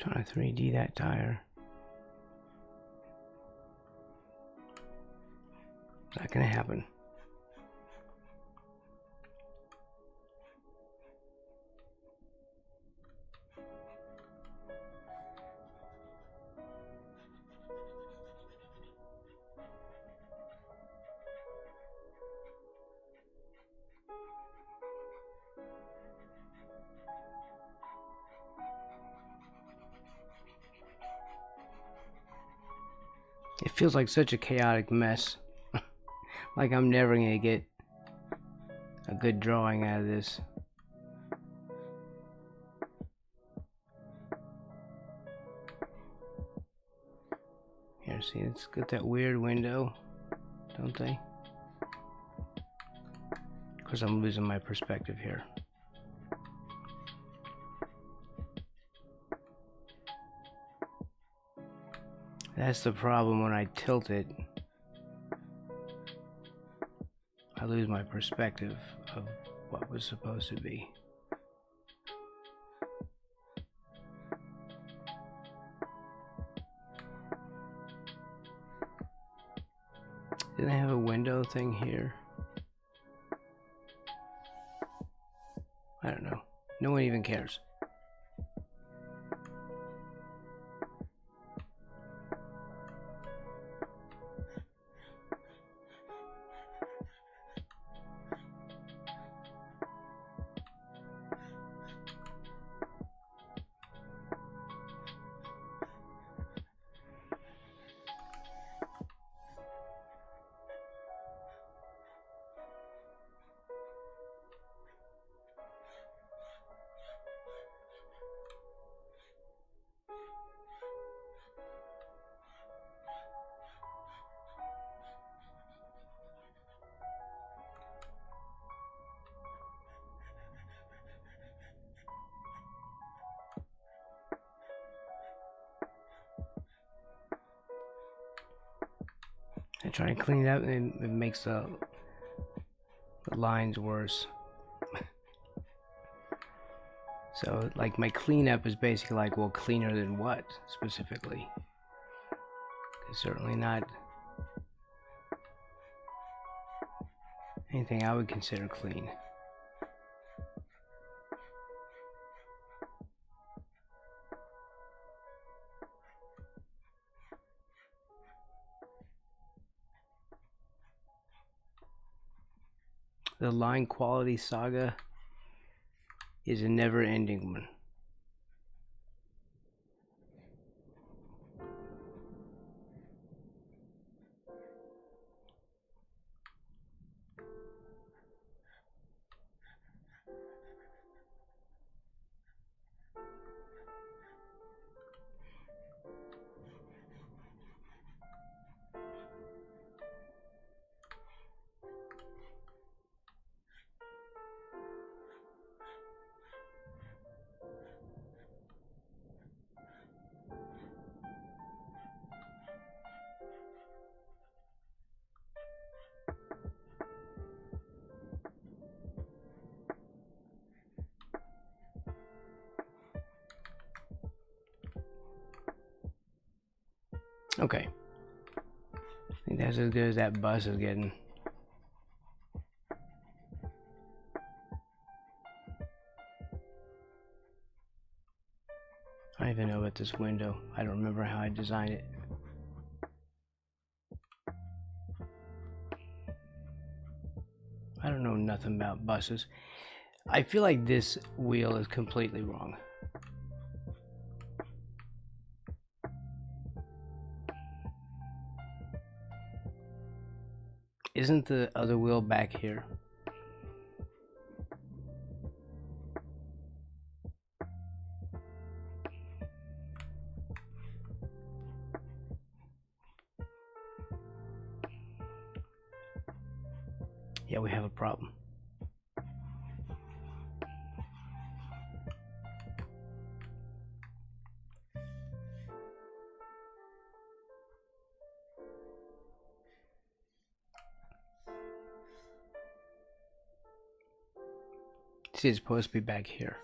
Trying to 3D that tire. Not gonna happen. It feels like such a chaotic mess. Like I'm never gonna get a good drawing out of this. Here, see, it's got that weird window, don't they? Of course, I'm losing my perspective here. That's the problem when I tilt it. I lose my perspective of what was supposed to be. Do they have a window thing here? I don't know. No one even cares. I try and clean it up and it makes the lines worse. So like my cleanup is basically like, well, cleaner than what specifically? It's certainly not anything I would consider clean. The line quality saga is a never-ending one. Okay. I think that's as good as that bus is getting. I don't even know about this window. I don't remember how I designed it. I don't know nothing about buses. I feel like this wheel is completely wrong. Isn't the other wheel back here? Yeah, we have a problem. See, it's supposed to be back here.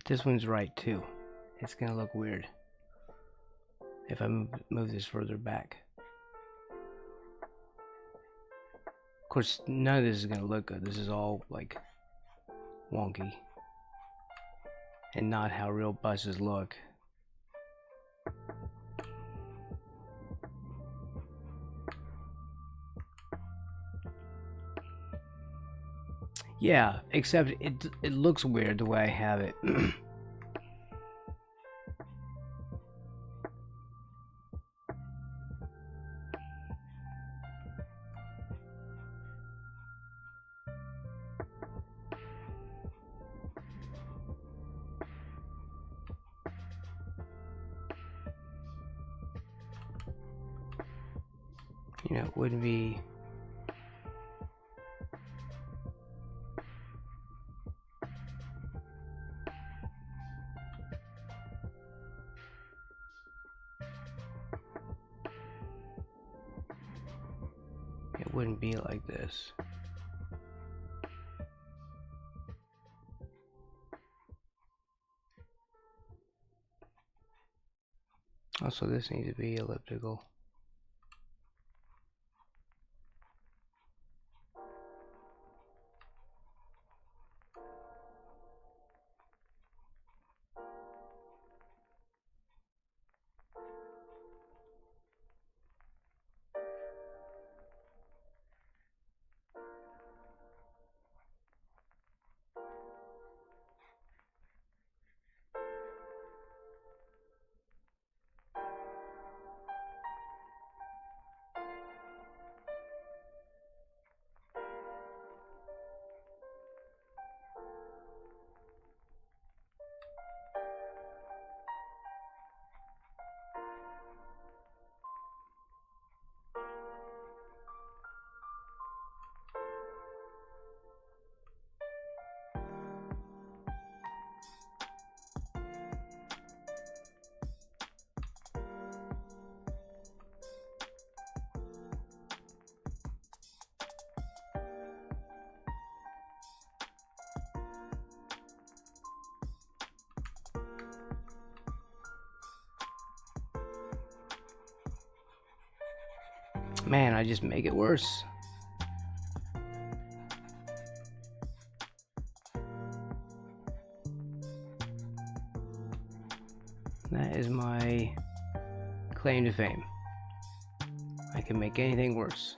But this one's right too. It's gonna look weird if I move this further back. Of course, none of this is gonna look good. This is all like wonky and not how real buses look. Yeah, except it looks weird the way I have it. You know, it wouldn't be. It wouldn't be like this. Also, this needs to be elliptical. Man, I just make it worse. That is my claim to fame. I can make anything worse.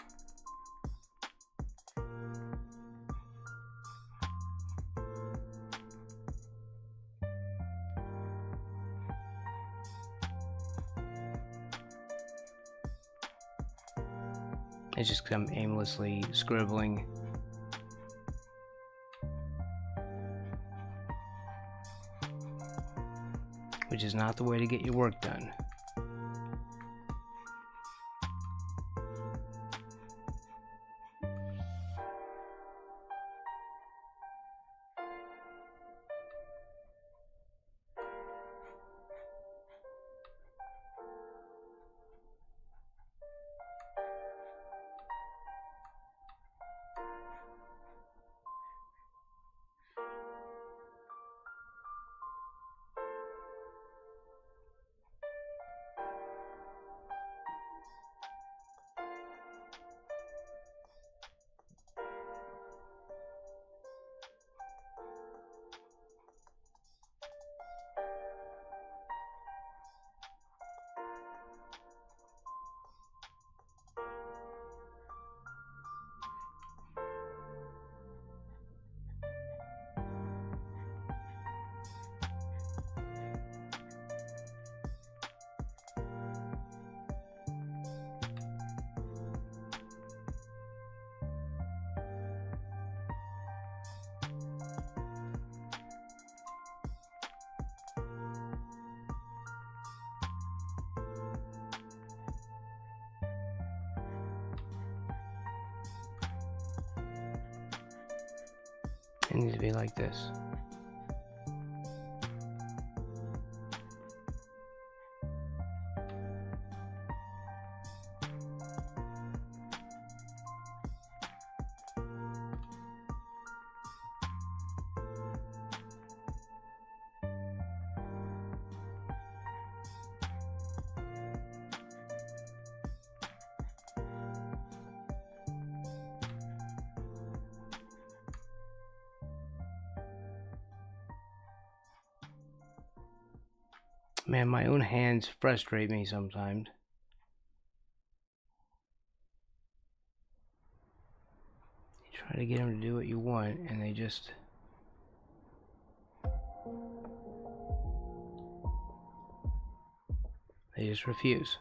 It's just 'cause I'm aimlessly scribbling. Which is not the way to get your work done. It needs to be like this. Man, my own hands frustrate me sometimes. You try to get them to do what you want, and they just refuse.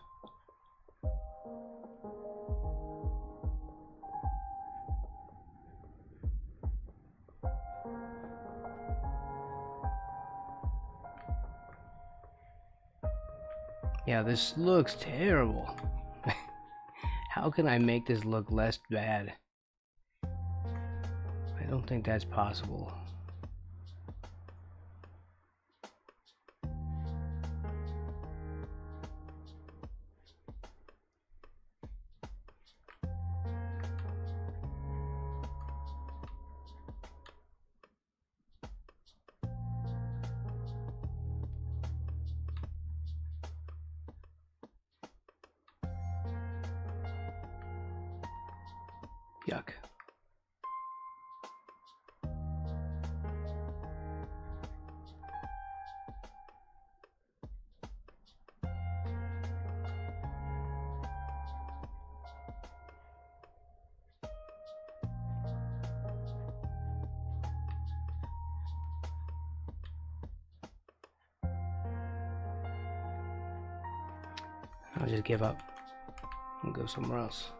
Yeah, this looks terrible. How can I make this look less bad? I don't think that's possible. Yuck. I'll just give up and go somewhere else.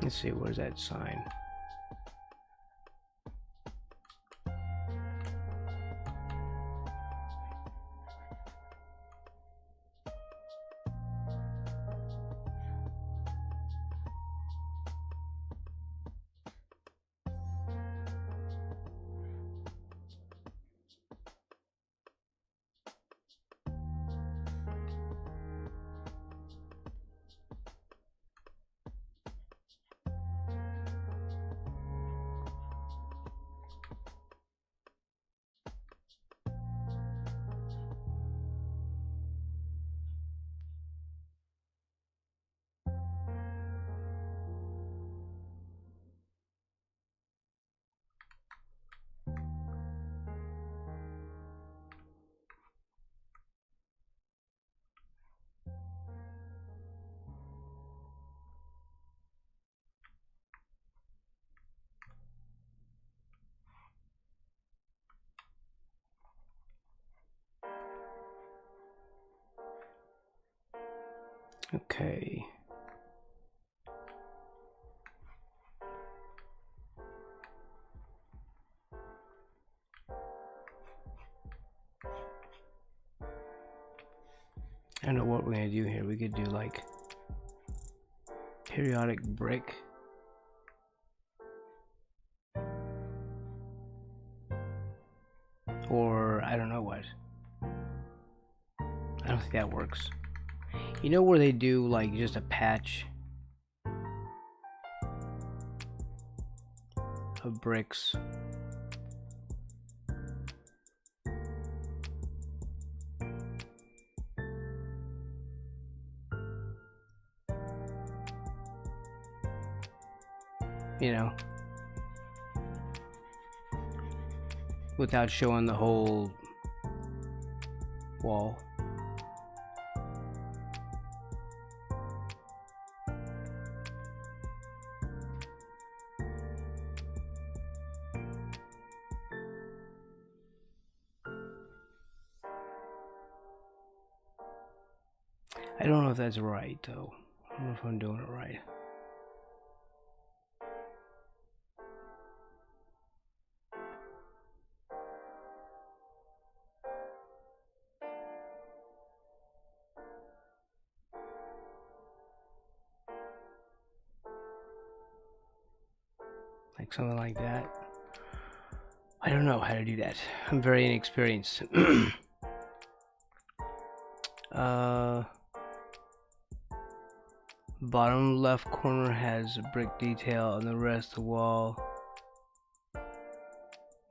Let's see, where's that sign? Okay. I don't know what we're gonna do here. We could do like periodic brick. Or I don't know what. I don't think that works. You know where they do like just a patch of bricks? You know, without showing the whole wall. I don't know if that's right though. I don't know if I'm doing it right. Like something like that. I don't know how to do that. I'm very inexperienced. Bottom left corner has a brick detail and the rest of the wall.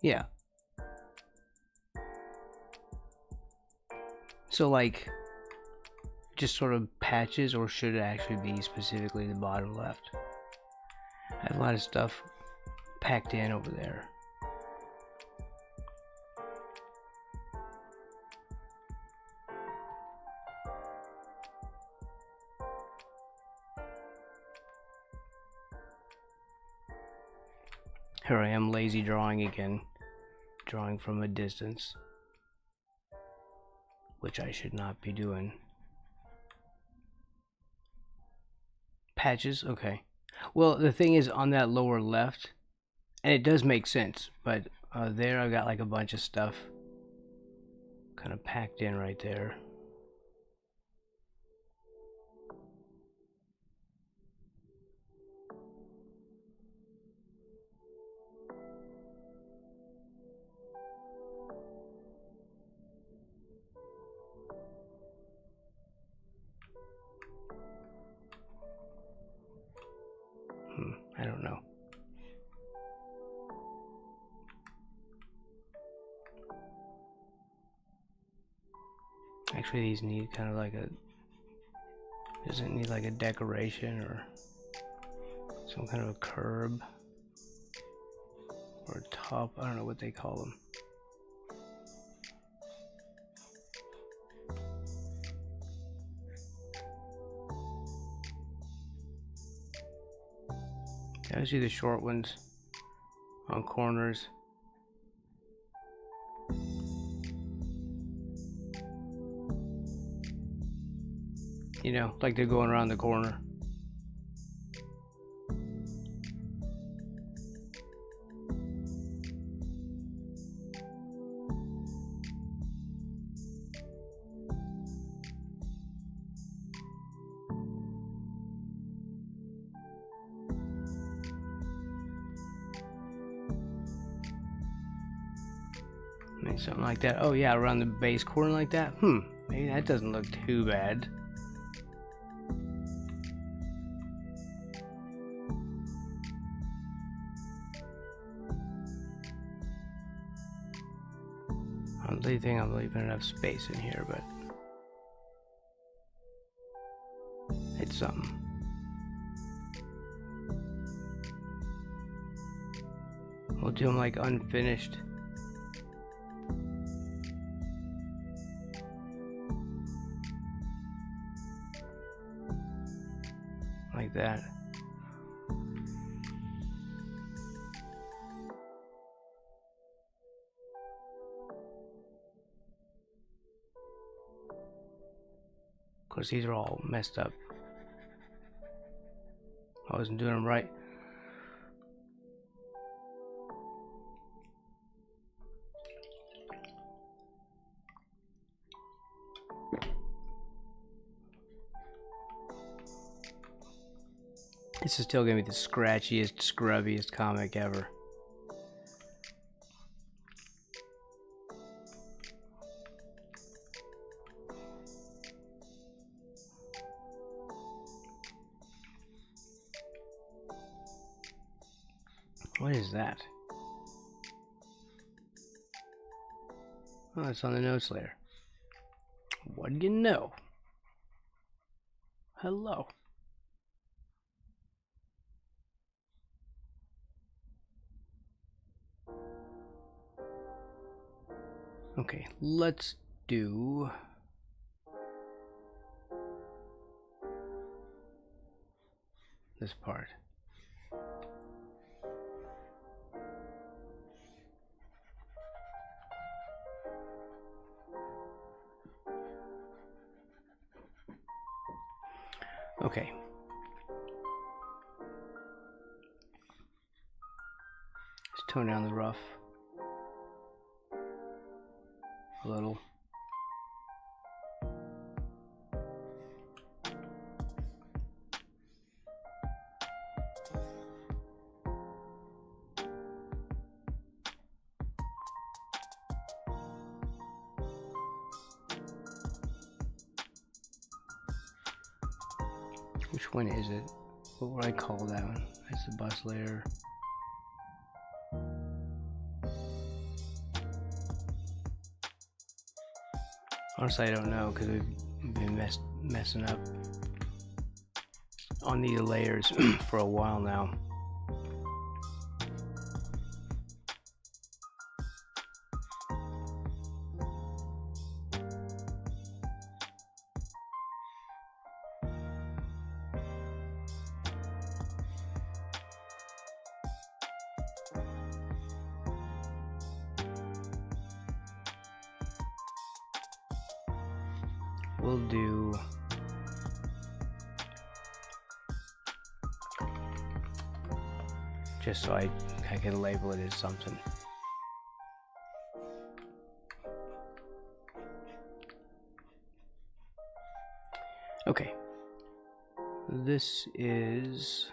Yeah. So like just sort of patches, or should it actually be specifically the bottom left? I have a lot of stuff packed in over there. Here I am, lazy drawing again, drawing from a distance, which I should not be doing. Patches, okay. Well, the thing is, on that lower left, and it does make sense, but there I got like a bunch of stuff kind of packed in right there. I don't know. Actually, these need kind of like a, does it need like a decoration or some kind of a curb or a top? I don't know what they call them. I see the short ones on corners. You know, like they're going around the corner. Maybe something like that. Oh yeah, around the base corner like that. Maybe that doesn't look too bad. I don't really think I'm leaving enough space in here, but it's something. We'll do them like unfinished. Like that. Of course, these are all messed up. I wasn't doing them right. This is still gonna be the scratchiest, scrubbiest comic ever. What is that? Oh, it's on the notes layer. What do you know? Hello. Okay, let's do this part. Okay. Let's tone down the rough a little. Which one is it? What would I call that one? That's the bus layer. Honestly, I don't know because we've been messing up on the layers for a while now. We'll do just so I can label it as something. Okay, this is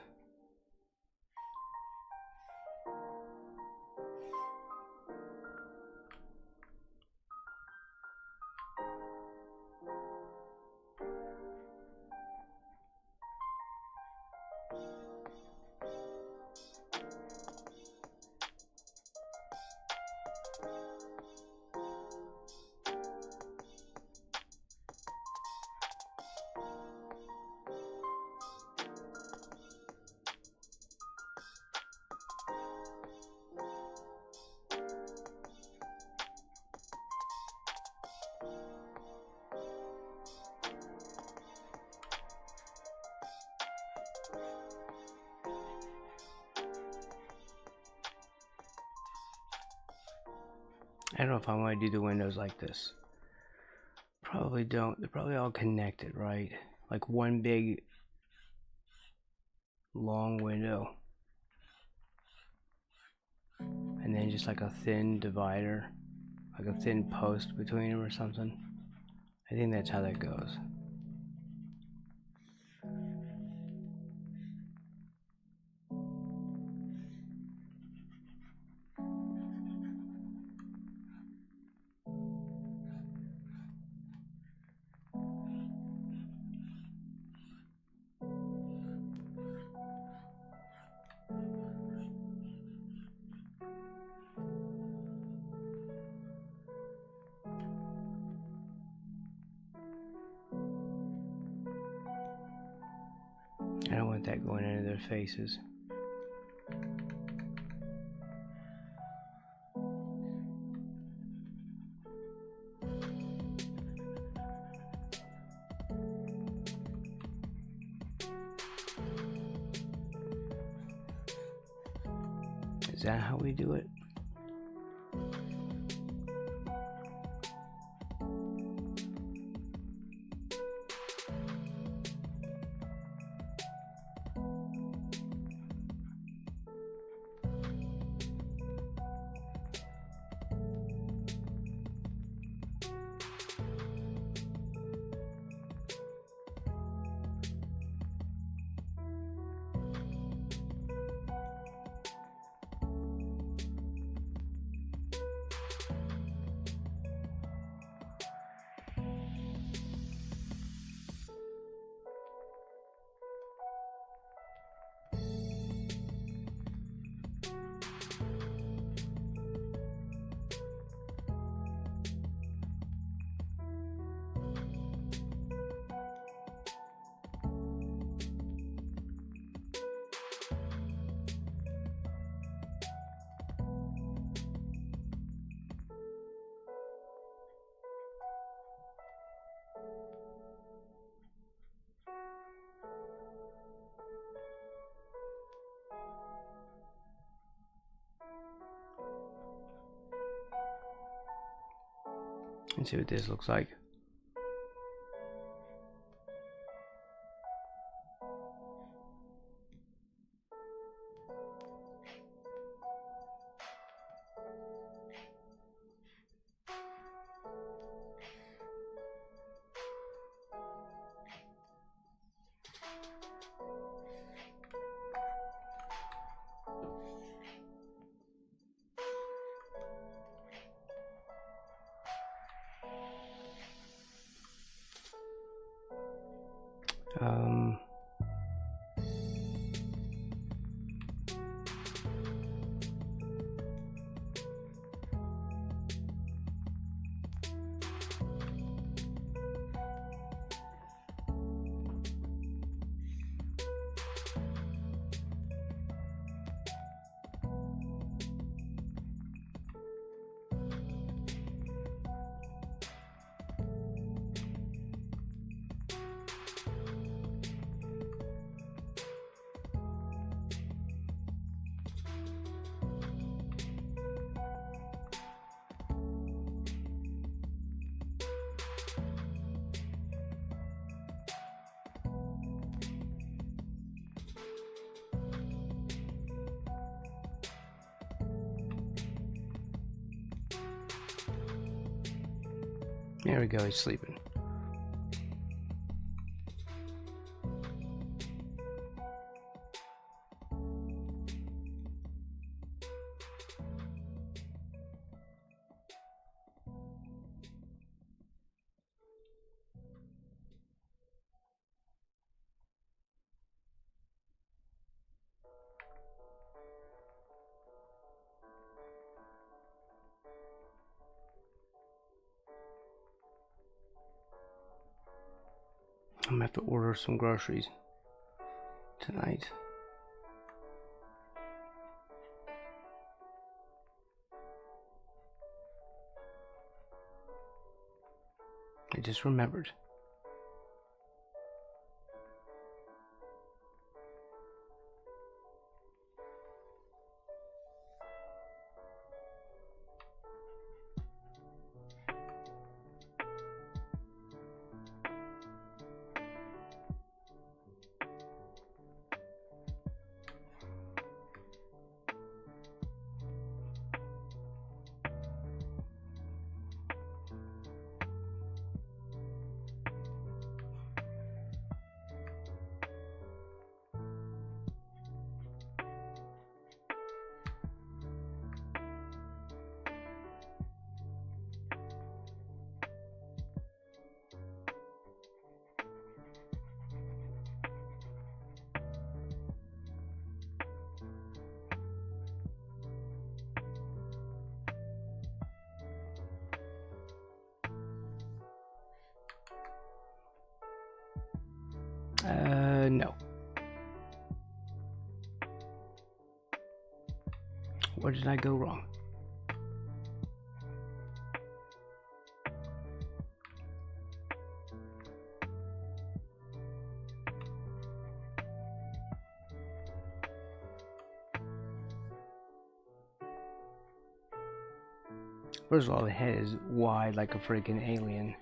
I don't know if I want to do the windows like this. Probably don't. They're probably all connected, right? Like one big long window. And then just like a thin divider, like a thin post between them or something. I think that's how that goes. I don't want that going into their faces. Is that how we do it? and see what this looks like. Um, there we go, he's sleeping. I'm gonna have to order some groceries tonight. I just remembered. No. Where did I go wrong? First of all, the head is wide like a freaking alien.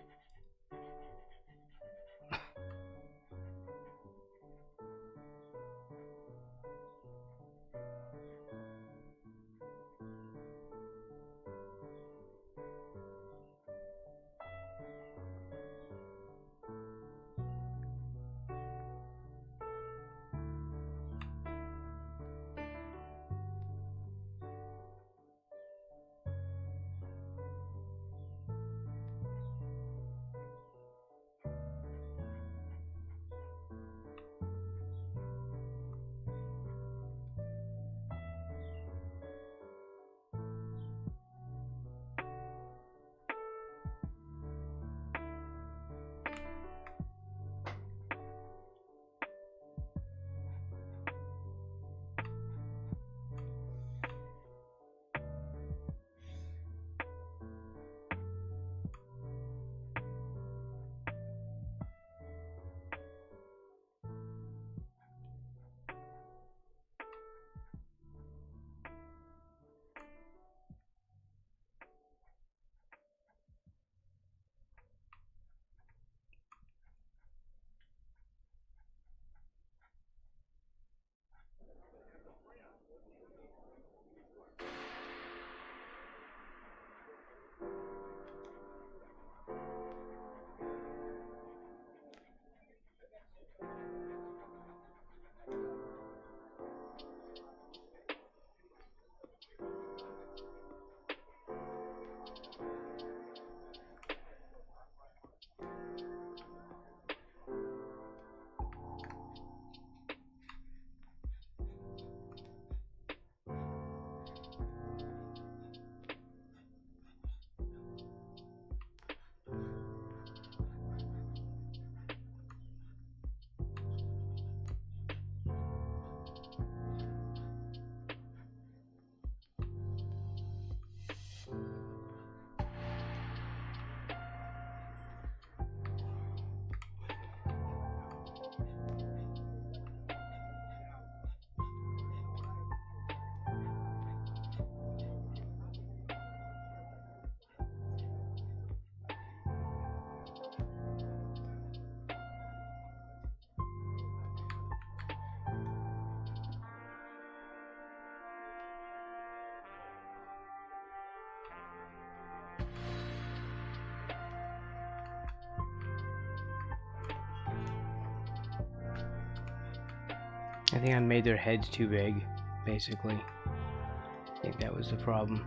I think I made their heads too big, basically. I think that was the problem.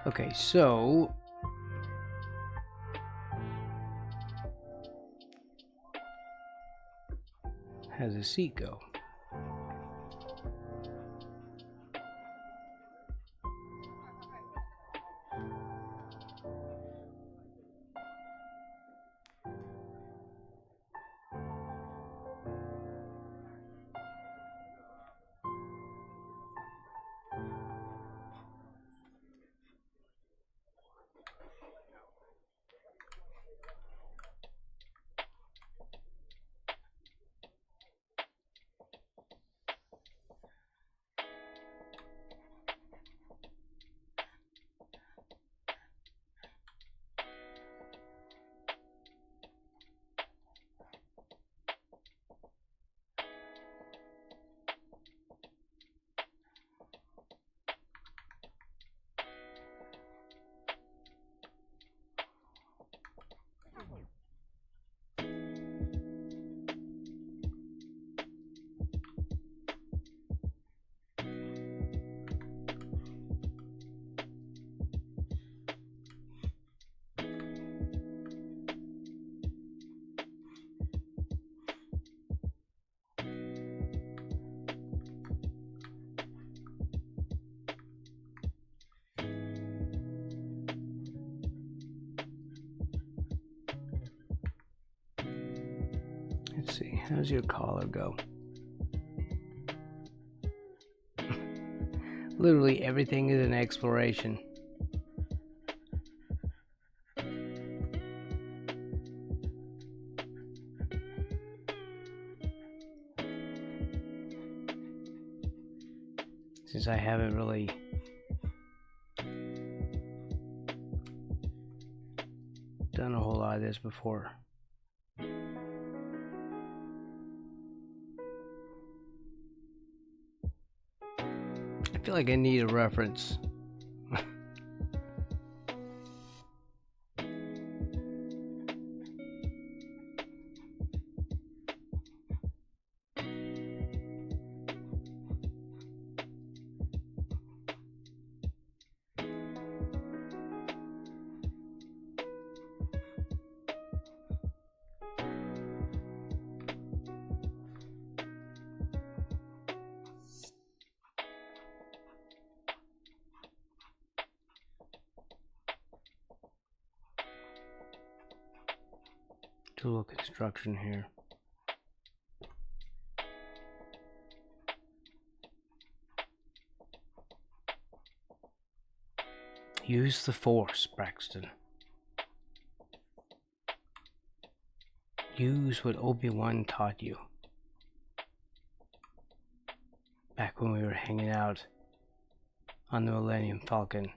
Okay, so how's the seat go? Let's see, how's your collar go? Literally everything is an exploration. Since I haven't really done a whole lot of this before. I feel like I need a reference. Do a little construction here. Use the Force, Braxton. Use what Obi-Wan taught you. Back when we were hanging out on the Millennium Falcon.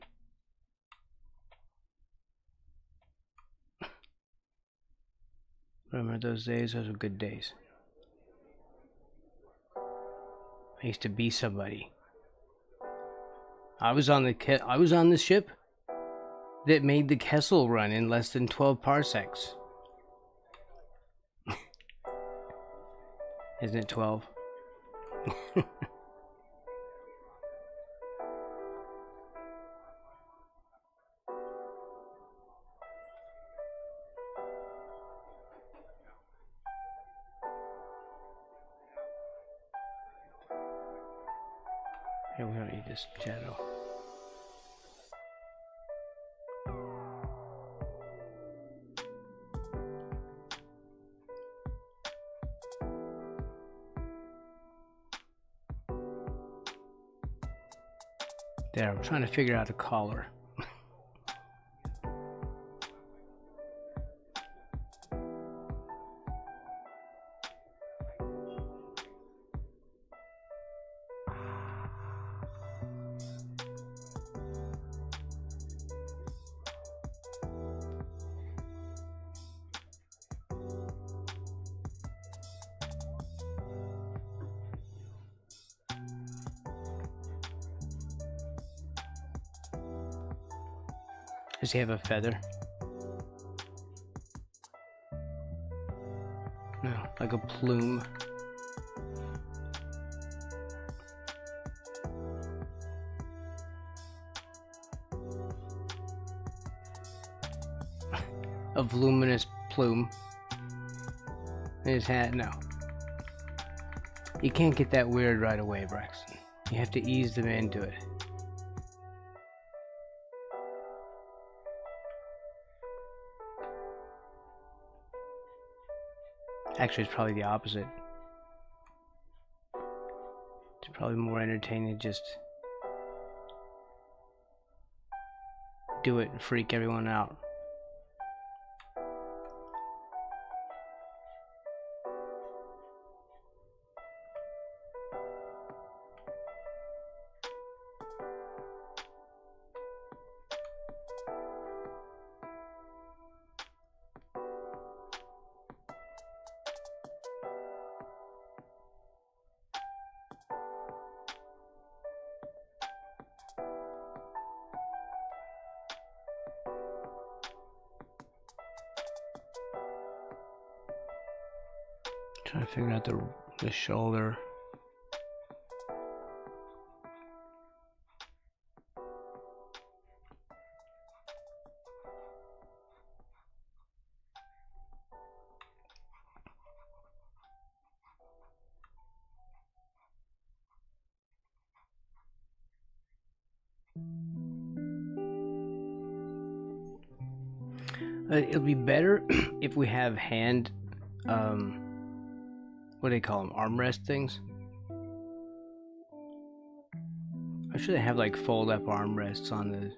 Remember those days? Those were good days. I used to be somebody. I was on the ship that made the Kessel run in less than 12 parsecs. Isn't it 12? Here, we don't need this shadow. There, I'm trying to figure out the collar. Does he have a feather? No, like a plume. a voluminous plume in his hat. No. You can't get that weird right away, Braxton. You have to ease them into it. Actually, it's probably the opposite. It's probably more entertaining to just do it and freak everyone out. Trying to figure out the shoulder. It'll be better if we have hand, what do they call them? Armrest things? I'm sure they have like fold up armrests on the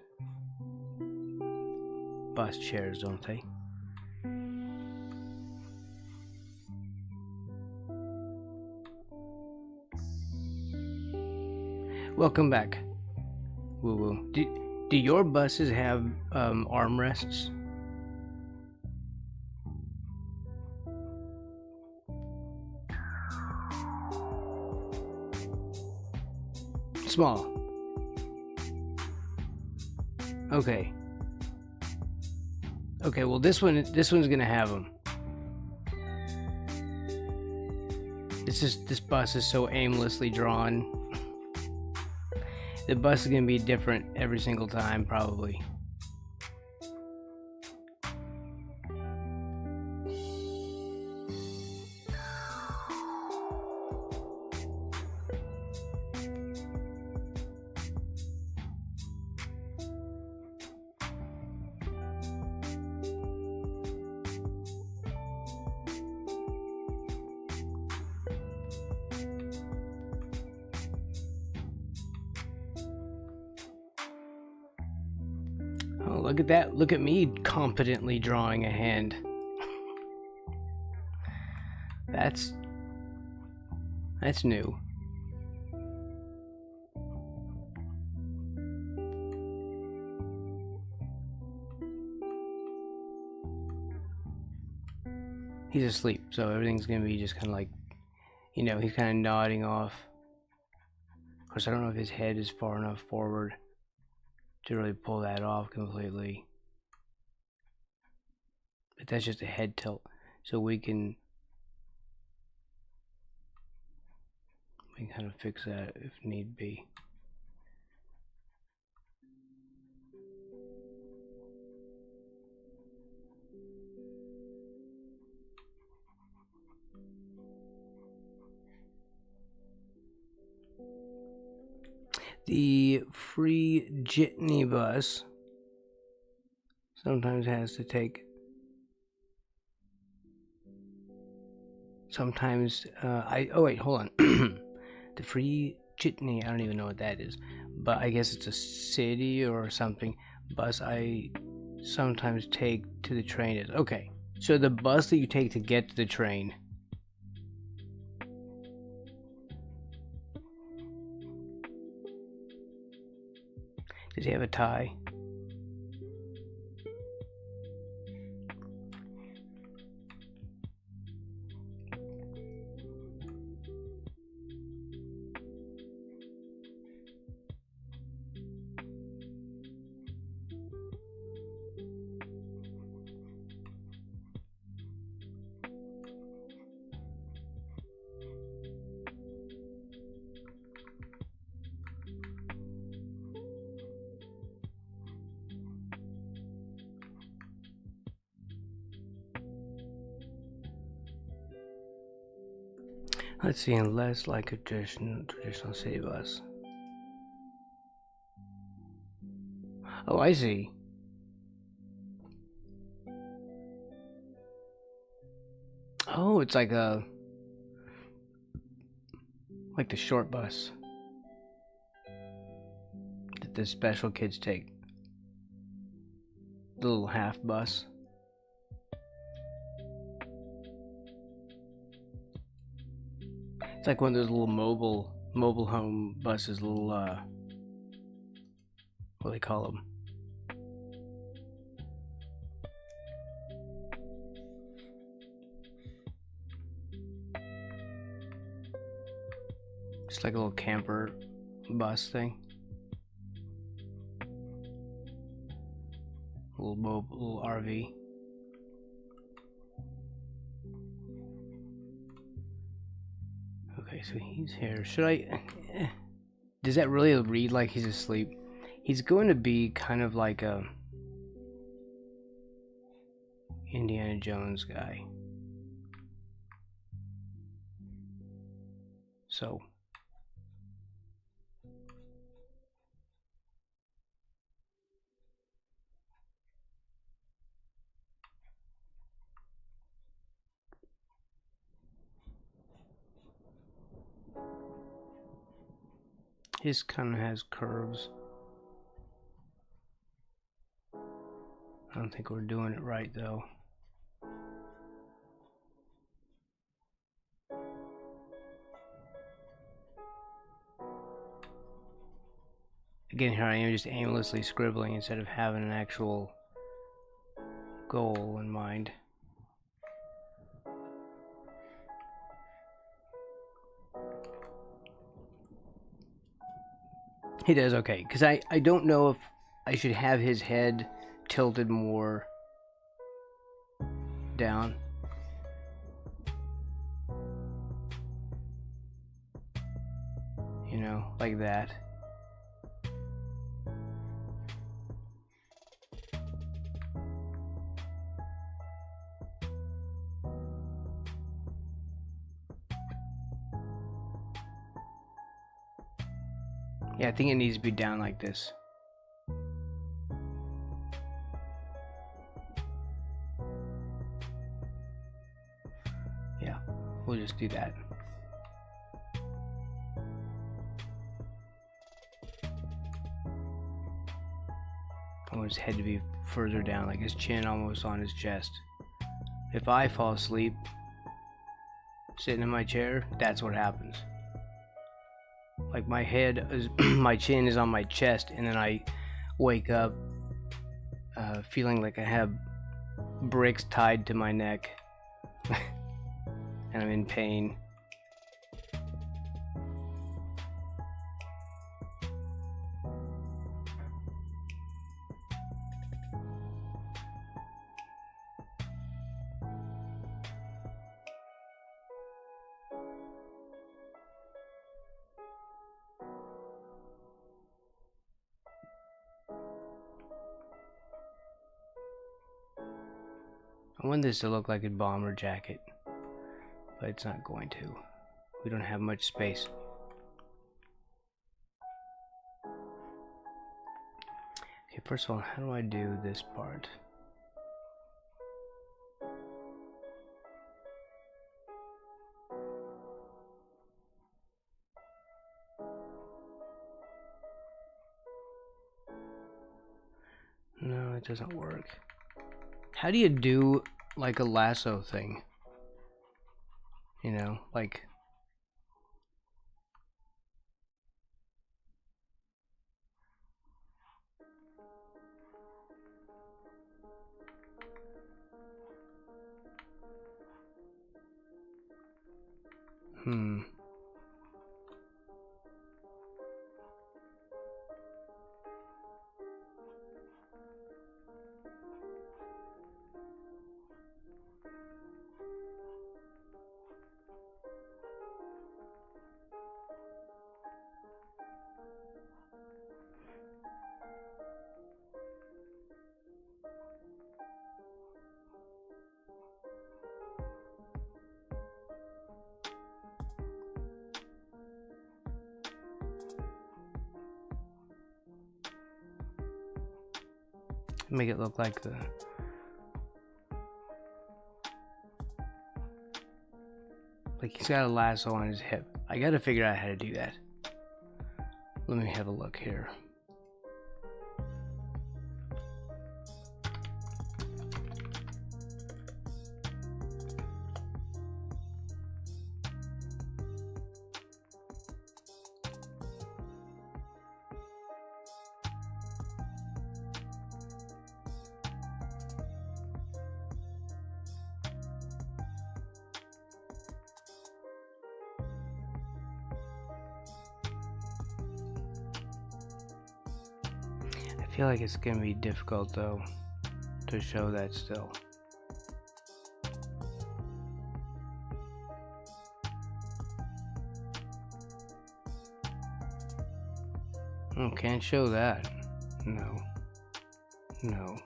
bus chairs, don't they? Welcome back, Woo Woo. Do your buses have armrests? Small. Okay. Okay, well this one's gonna have them. This bus is so aimlessly drawn. The bus is gonna be different every single time, probably. Oh, look at that. Look at me competently drawing a hand. That's new. He's asleep, so everything's gonna be just kind of like, you know, he's kind of nodding off. Of course, I don't know if his head is far enough forward to really pull that off completely. But that's just a head tilt, so we can kind of fix that if need be. The free jitney bus sometimes has to take. Sometimes oh wait, hold on. The free jitney, I don't even know what that is, but I guess it's a city or something bus I sometimes take to the train is. Okay, so the bus that you take to get to the train. Does he have a tie? Let's see, and less like a traditional city bus. Oh, I see. Oh, it's like the short bus that the special kids take. The little half bus. It's like one of those little mobile home buses, little what do they call them? Just like a little camper bus thing. Little RV. Okay, so he's here. Should I? Does that really read like he's asleep? He's going to be kind of like a Indiana Jones guy. So his kind of has curves. I don't think we're doing it right though. Again, here I am just aimlessly scribbling instead of having an actual goal in mind. He does okay, because I don't know if I should have his head tilted more down. You know, like that. Yeah, I think it needs to be down like this. Yeah, we'll just do that. I want his head to be further down, like his chin almost on his chest. If I fall asleep sitting in my chair, that's what happens. Like my head is, my chin is on my chest, and then I wake up feeling like I have bricks tied to my neck, and I'm in pain. I want this to look like a bomber jacket, but it's not going to. We don't have much space. Okay, first of all, how do I do this part? No, it doesn't work. How do you do like a lasso thing? You know, like... make it look like the... Like he's got a lasso on his hip. I gotta figure out how to do that. Let me have a look here. I feel like it's gonna be difficult though to show that still. Oh, can't show that. No. No.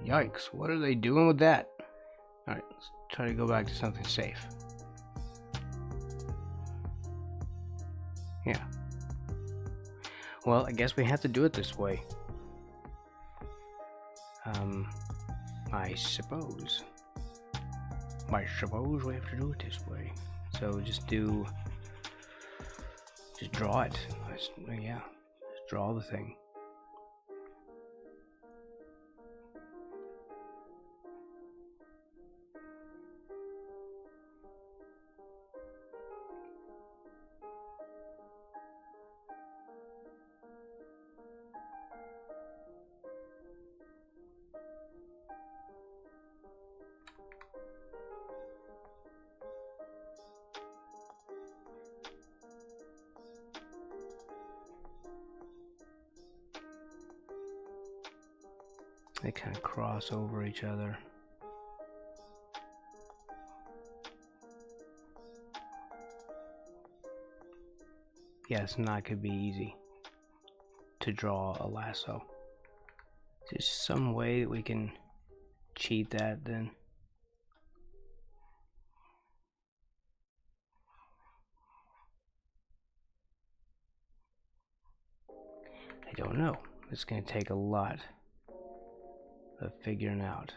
Yikes, what are they doing with that? Alright, let's try to go back to something safe. Yeah. Well, I guess we have to do it this way. I suppose we have to do it this way. So just draw it. Yeah, just draw the thing. They kind of cross over each other. Yeah, it's not gonna be easy to draw a lasso. There's some way that we can cheat that then. I don't know. It's gonna take a lot of figuring out.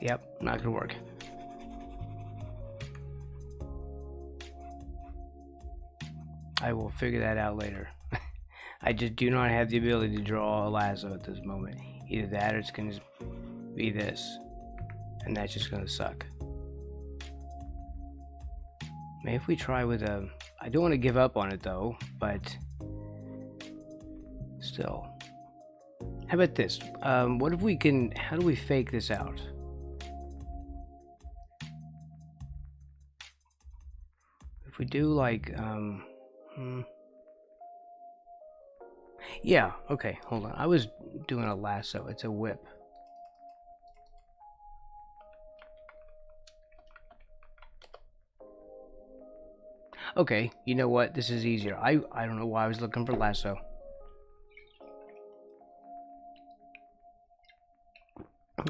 Yep, not gonna work. I will figure that out later. I just do not have the ability to draw a lasso at this moment. Either that or it's gonna be this. And that's just gonna suck. Maybe if we try with a... I don't want to give up on it though, but... Still. How about this? What if we can... How do we fake this out? If we do like, yeah, okay, hold on. I was doing a lasso. It's a whip. Okay, you know what? This is easier. I don't know why I was looking for lasso.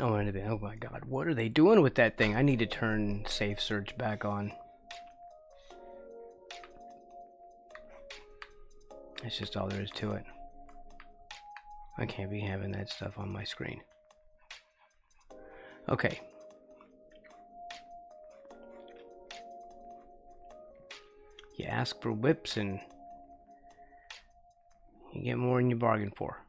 Oh my god, what are they doing with that thing? I need to turn safe search back on. That's just all there is to it. I can't be having that stuff on my screen. Okay. You ask for whips and you get more than you bargain for.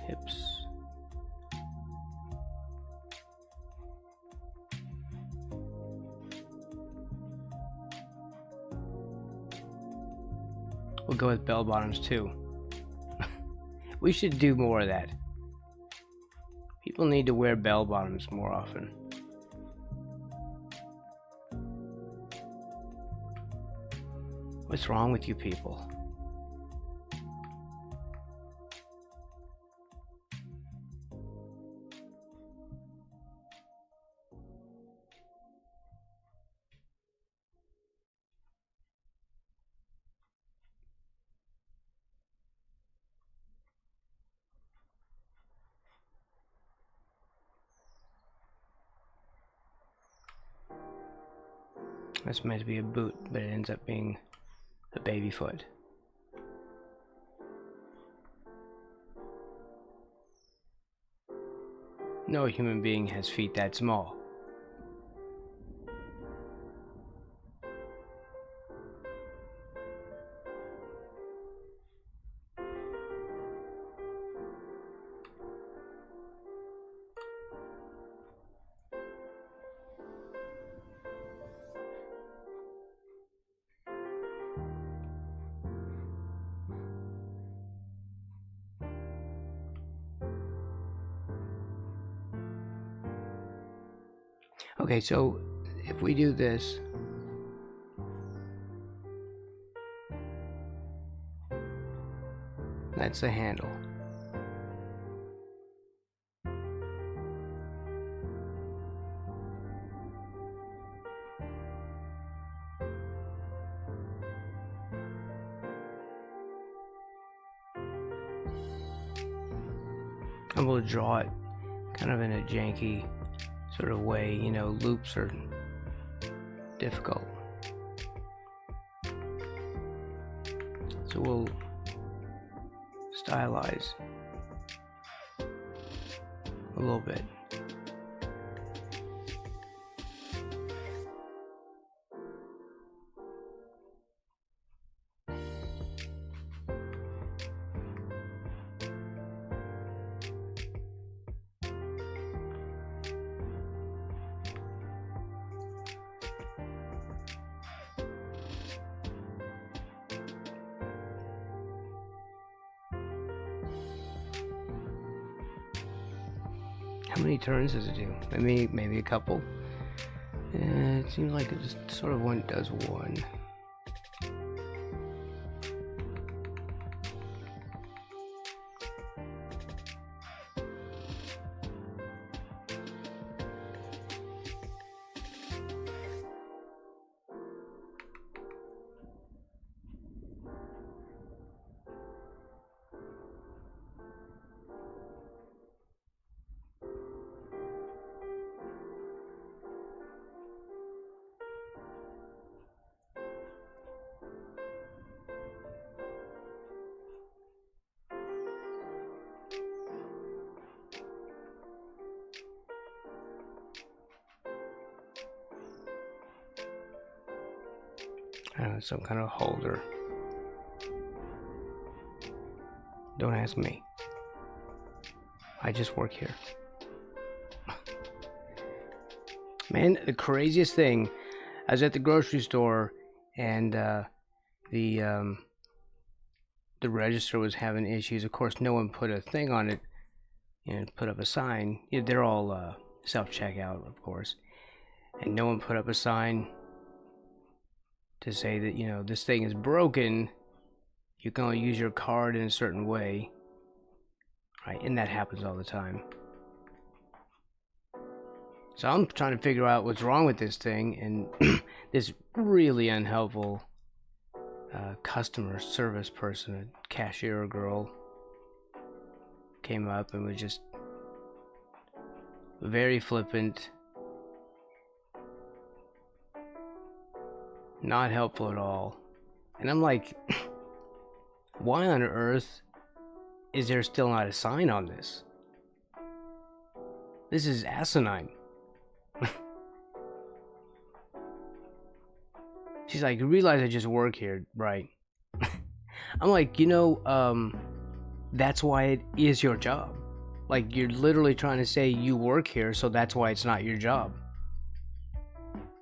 Hips. We'll go with bell bottoms too. We should do more of that. People need to wear bell bottoms more often. What's wrong with you people? That's meant to be a boot, but it ends up being a baby foot. No human being has feet that small. Okay, so if we do this, that's the handle. I'm going to draw it kind of in a janky sort of way, you know, loops are difficult. So we'll stylize a little bit. How many turns does it do? Maybe a couple. It seems like it just sort of does one. I don't know, some kind of holder. Don't ask me. I just work here. Man, the craziest thing, I was at the grocery store and the register was having issues. Of course, no one put a thing on it, you know, put up a sign. Yeah, they're all self-checkout, of course, and no one put up a sign to say that, you know, this thing is broken. You can only use your card in a certain way, right? And that happens all the time. So I'm trying to figure out what's wrong with this thing, and this really unhelpful customer service person, a cashier girl, came up and was just very flippant, not helpful at all. And I'm like, why on earth is there still not a sign on this? This is asinine. She's like, you realize I just work here, right? I'm like, you know, that's why it is your job. Like, you're literally trying to say you work here, so that's why it's not your job.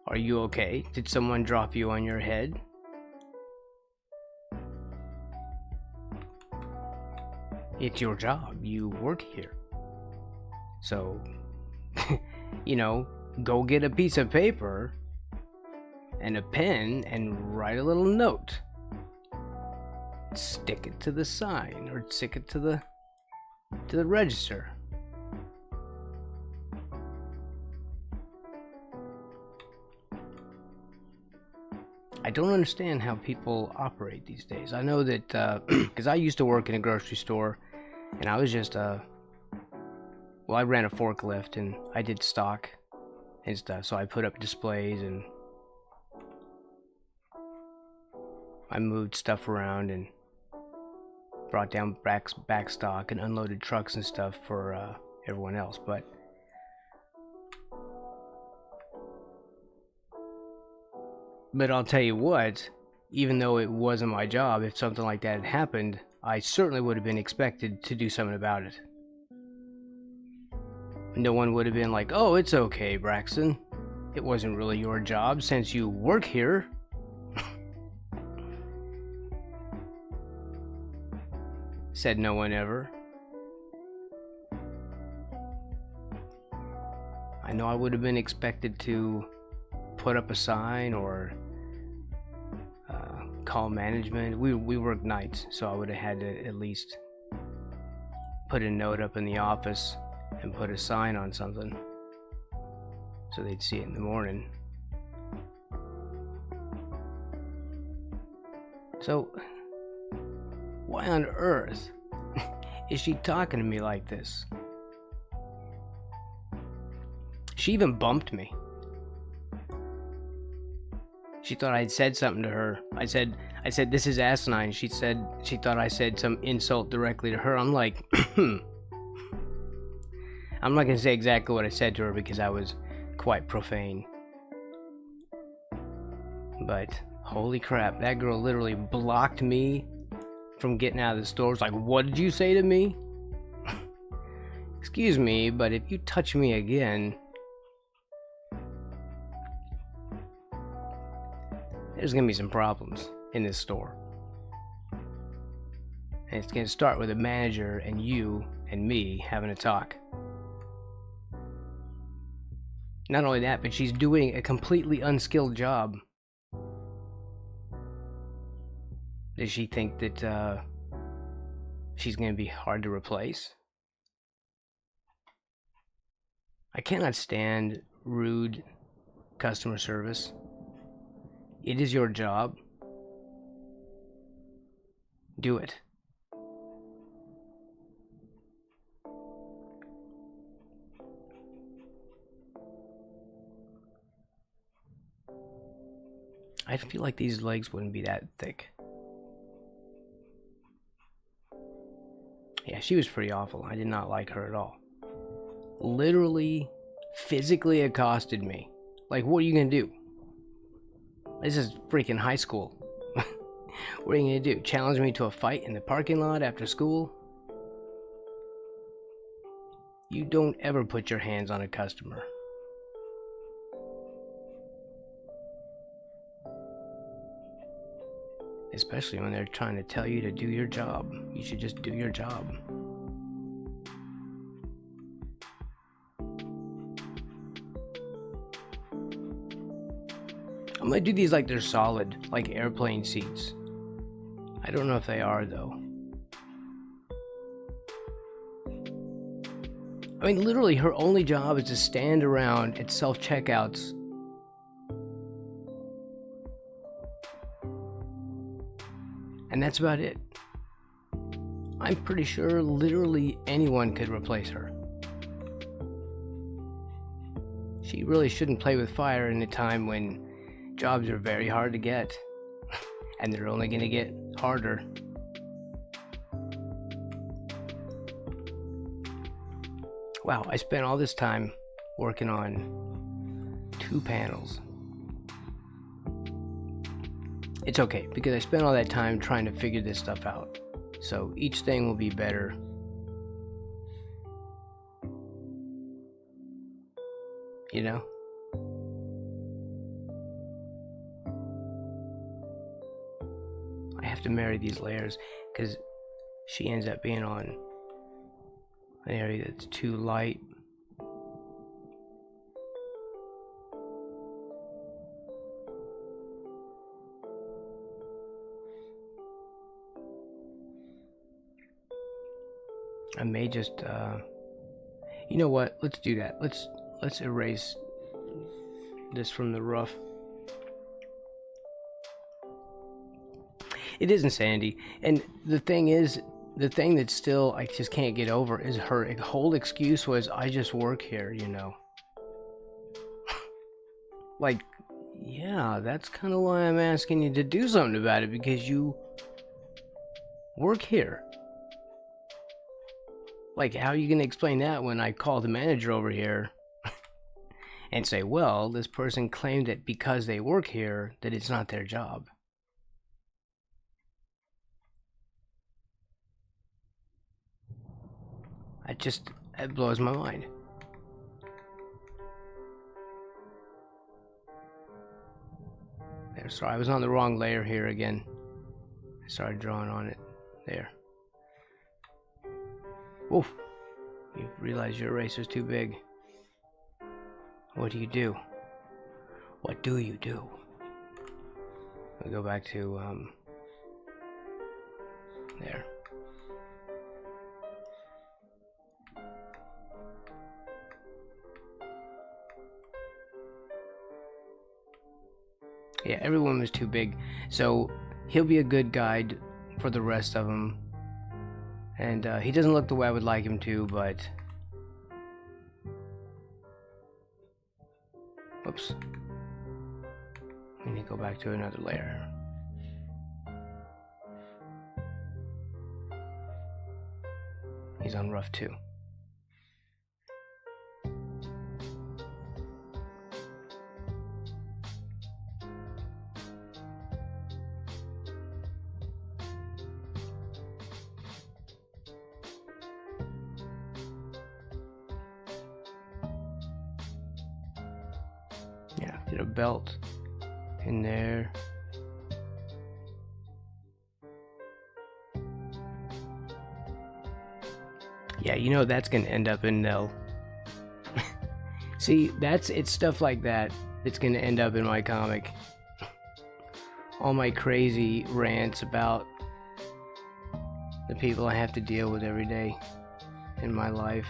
Are you okay? Did someone drop you on your head? It's your job. You work here. So, you know, go get a piece of paper and a pen and write a little note. Stick it to the sign or stick it to the register. I don't understand how people operate these days. I know that because I used to work in a grocery store, and I was just well, I ran a forklift and I did stock and stuff. So I put up displays and I moved stuff around and brought down back stock and unloaded trucks and stuff for everyone else. But I'll tell you what, even though it wasn't my job, if something like that had happened, I certainly would have been expected to do something about it. No one would have been like, oh, it's okay, Braxton. It wasn't really your job since you work here. Said no one ever. I know I would have been expected to put up a sign or call management. We worked nights, so I would have had to at least put a note up in the office and put a sign on something so they'd see it in the morning. So why on earth is she talking to me like this? She even bumped me. She thought I'd said something to her. I said this is asinine. She thought I said some insult directly to her. I'm like, I'm not gonna say exactly what I said to her because I was quite profane. But holy crap, that girl literally blocked me from getting out of the store. It's like, what did you say to me? Excuse me, but if you touch me again, there's gonna be some problems in this store. And it's gonna start with a manager and you and me having a talk. Not only that, but she's doing a completely unskilled job. Does she think that she's gonna be hard to replace? I cannot stand rude customer service. It is your job. Do it. I feel like these legs wouldn't be that thick. Yeah, she was pretty awful. I did not like her at all. Literally, physically accosted me. Like, what are you gonna do? This is freaking high school. What are you gonna do? Challenge me to a fight in the parking lot after school? You don't ever put your hands on a customer. Especially when they're trying to tell you to do your job. You should just do your job. I'm gonna do these like they're solid, like airplane seats. I don't know if they are though. I mean, literally, her only job is to stand around at self-checkouts and that's about it. I'm pretty sure literally anyone could replace her. She really shouldn't play with fire in a time when jobs are very hard to get, and they're only gonna get harder. Wow, I spent all this time working on 2 panels. It's okay, because I spent all that time trying to figure this stuff out. So each thing will be better. You know? I have to marry these layers because she ends up being on an area that's too light I may just, you know what? Let's do that. Let's erase this from the rough. It isn't Sandy, and the thing is, the thing that still I just can't get over is her whole excuse was, I just work here, you know. Like, yeah, that's kind of why I'm asking you to do something about it, because you work here. Like, how are you gonna explain that when I call the manager over here and say, well, this person claimed that because they work here, that it's not their job? It blows my mind. There, sorry, I was on the wrong layer here again. I started drawing on it. There. Oof. You realize your eraser's too big. What do you do? What do you do? We'll go back to, there. Yeah, everyone was too big. So he'll be a good guide for the rest of them. And he doesn't look the way I would like him to, but... Whoops. We need to go back to another layer. He's on rough too. Yeah, did a belt in there. Yeah, you know that's gonna end up in Knell. See, it's stuff like that that's gonna end up in my comic. All my crazy rants about the people I have to deal with every day in my life.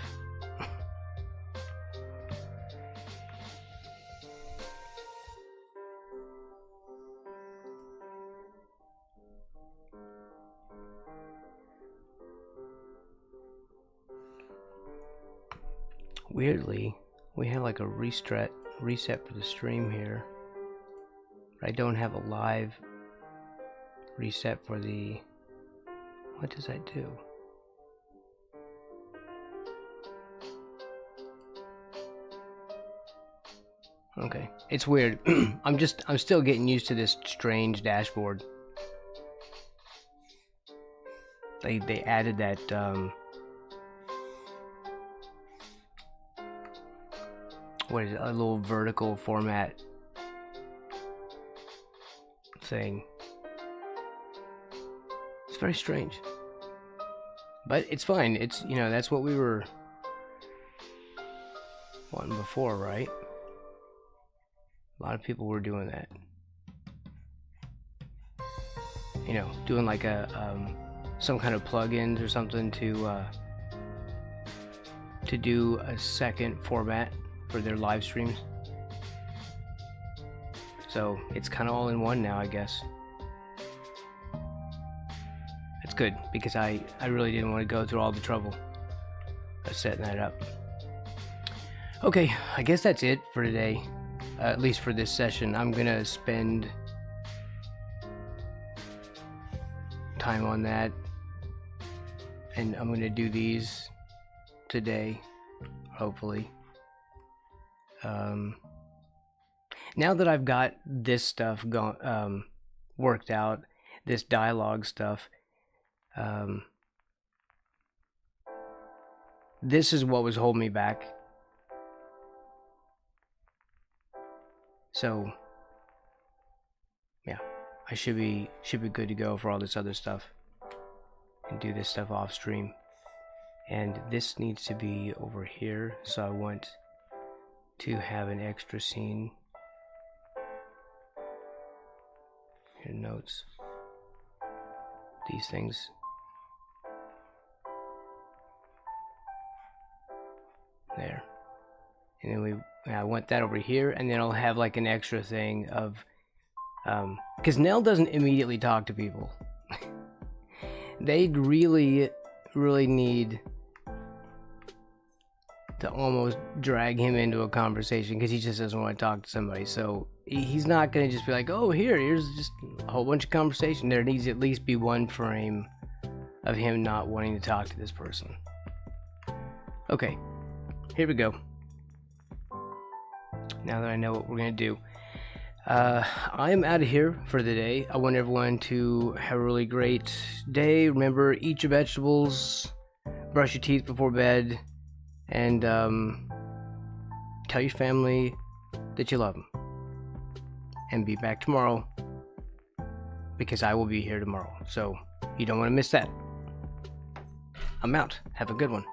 Weirdly, we have like a reset for the stream here. But I don't have a live reset for the... What does that do? Okay, it's weird. I'm still getting used to this strange dashboard. They added that what is it, a little vertical format thing. It's very strange, but it's fine. It's, you know, that's what we were wanting before, right? A lot of people were doing that, you know, doing like a some kind of plugins or something to do a second format for their live streams. So it's kind of all in one now, I guess. It's good, because I really didn't want to go through all the trouble of setting that up. Okay, I guess that's it for today, at least for this session. I'm gonna spend time on that, and I'm gonna do these today, hopefully. Now that I've got this stuff worked out, this dialogue stuff, this is what was holding me back. So yeah, I should be good to go for all this other stuff, and do this stuff off stream. And this needs to be over here, so I want to have an extra scene. Here, notes, these things. there. And then I want that over here, and then I'll have like an extra thing of, because Knell doesn't immediately talk to people. They'd really need to almost drag him into a conversation because he just doesn't want to talk to somebody. So he's not going to just be like, oh, here's just a whole bunch of conversation. There needs to at least be one frame of him not wanting to talk to this person. Okay, here we go. Now that I know what we're going to do. I'm out of here for the day. I want everyone to have a really great day. Remember, eat your vegetables, brush your teeth before bed, and tell your family that you love them. And be back tomorrow, because I will be here tomorrow. So you don't want to miss that. I'm out. Have a good one.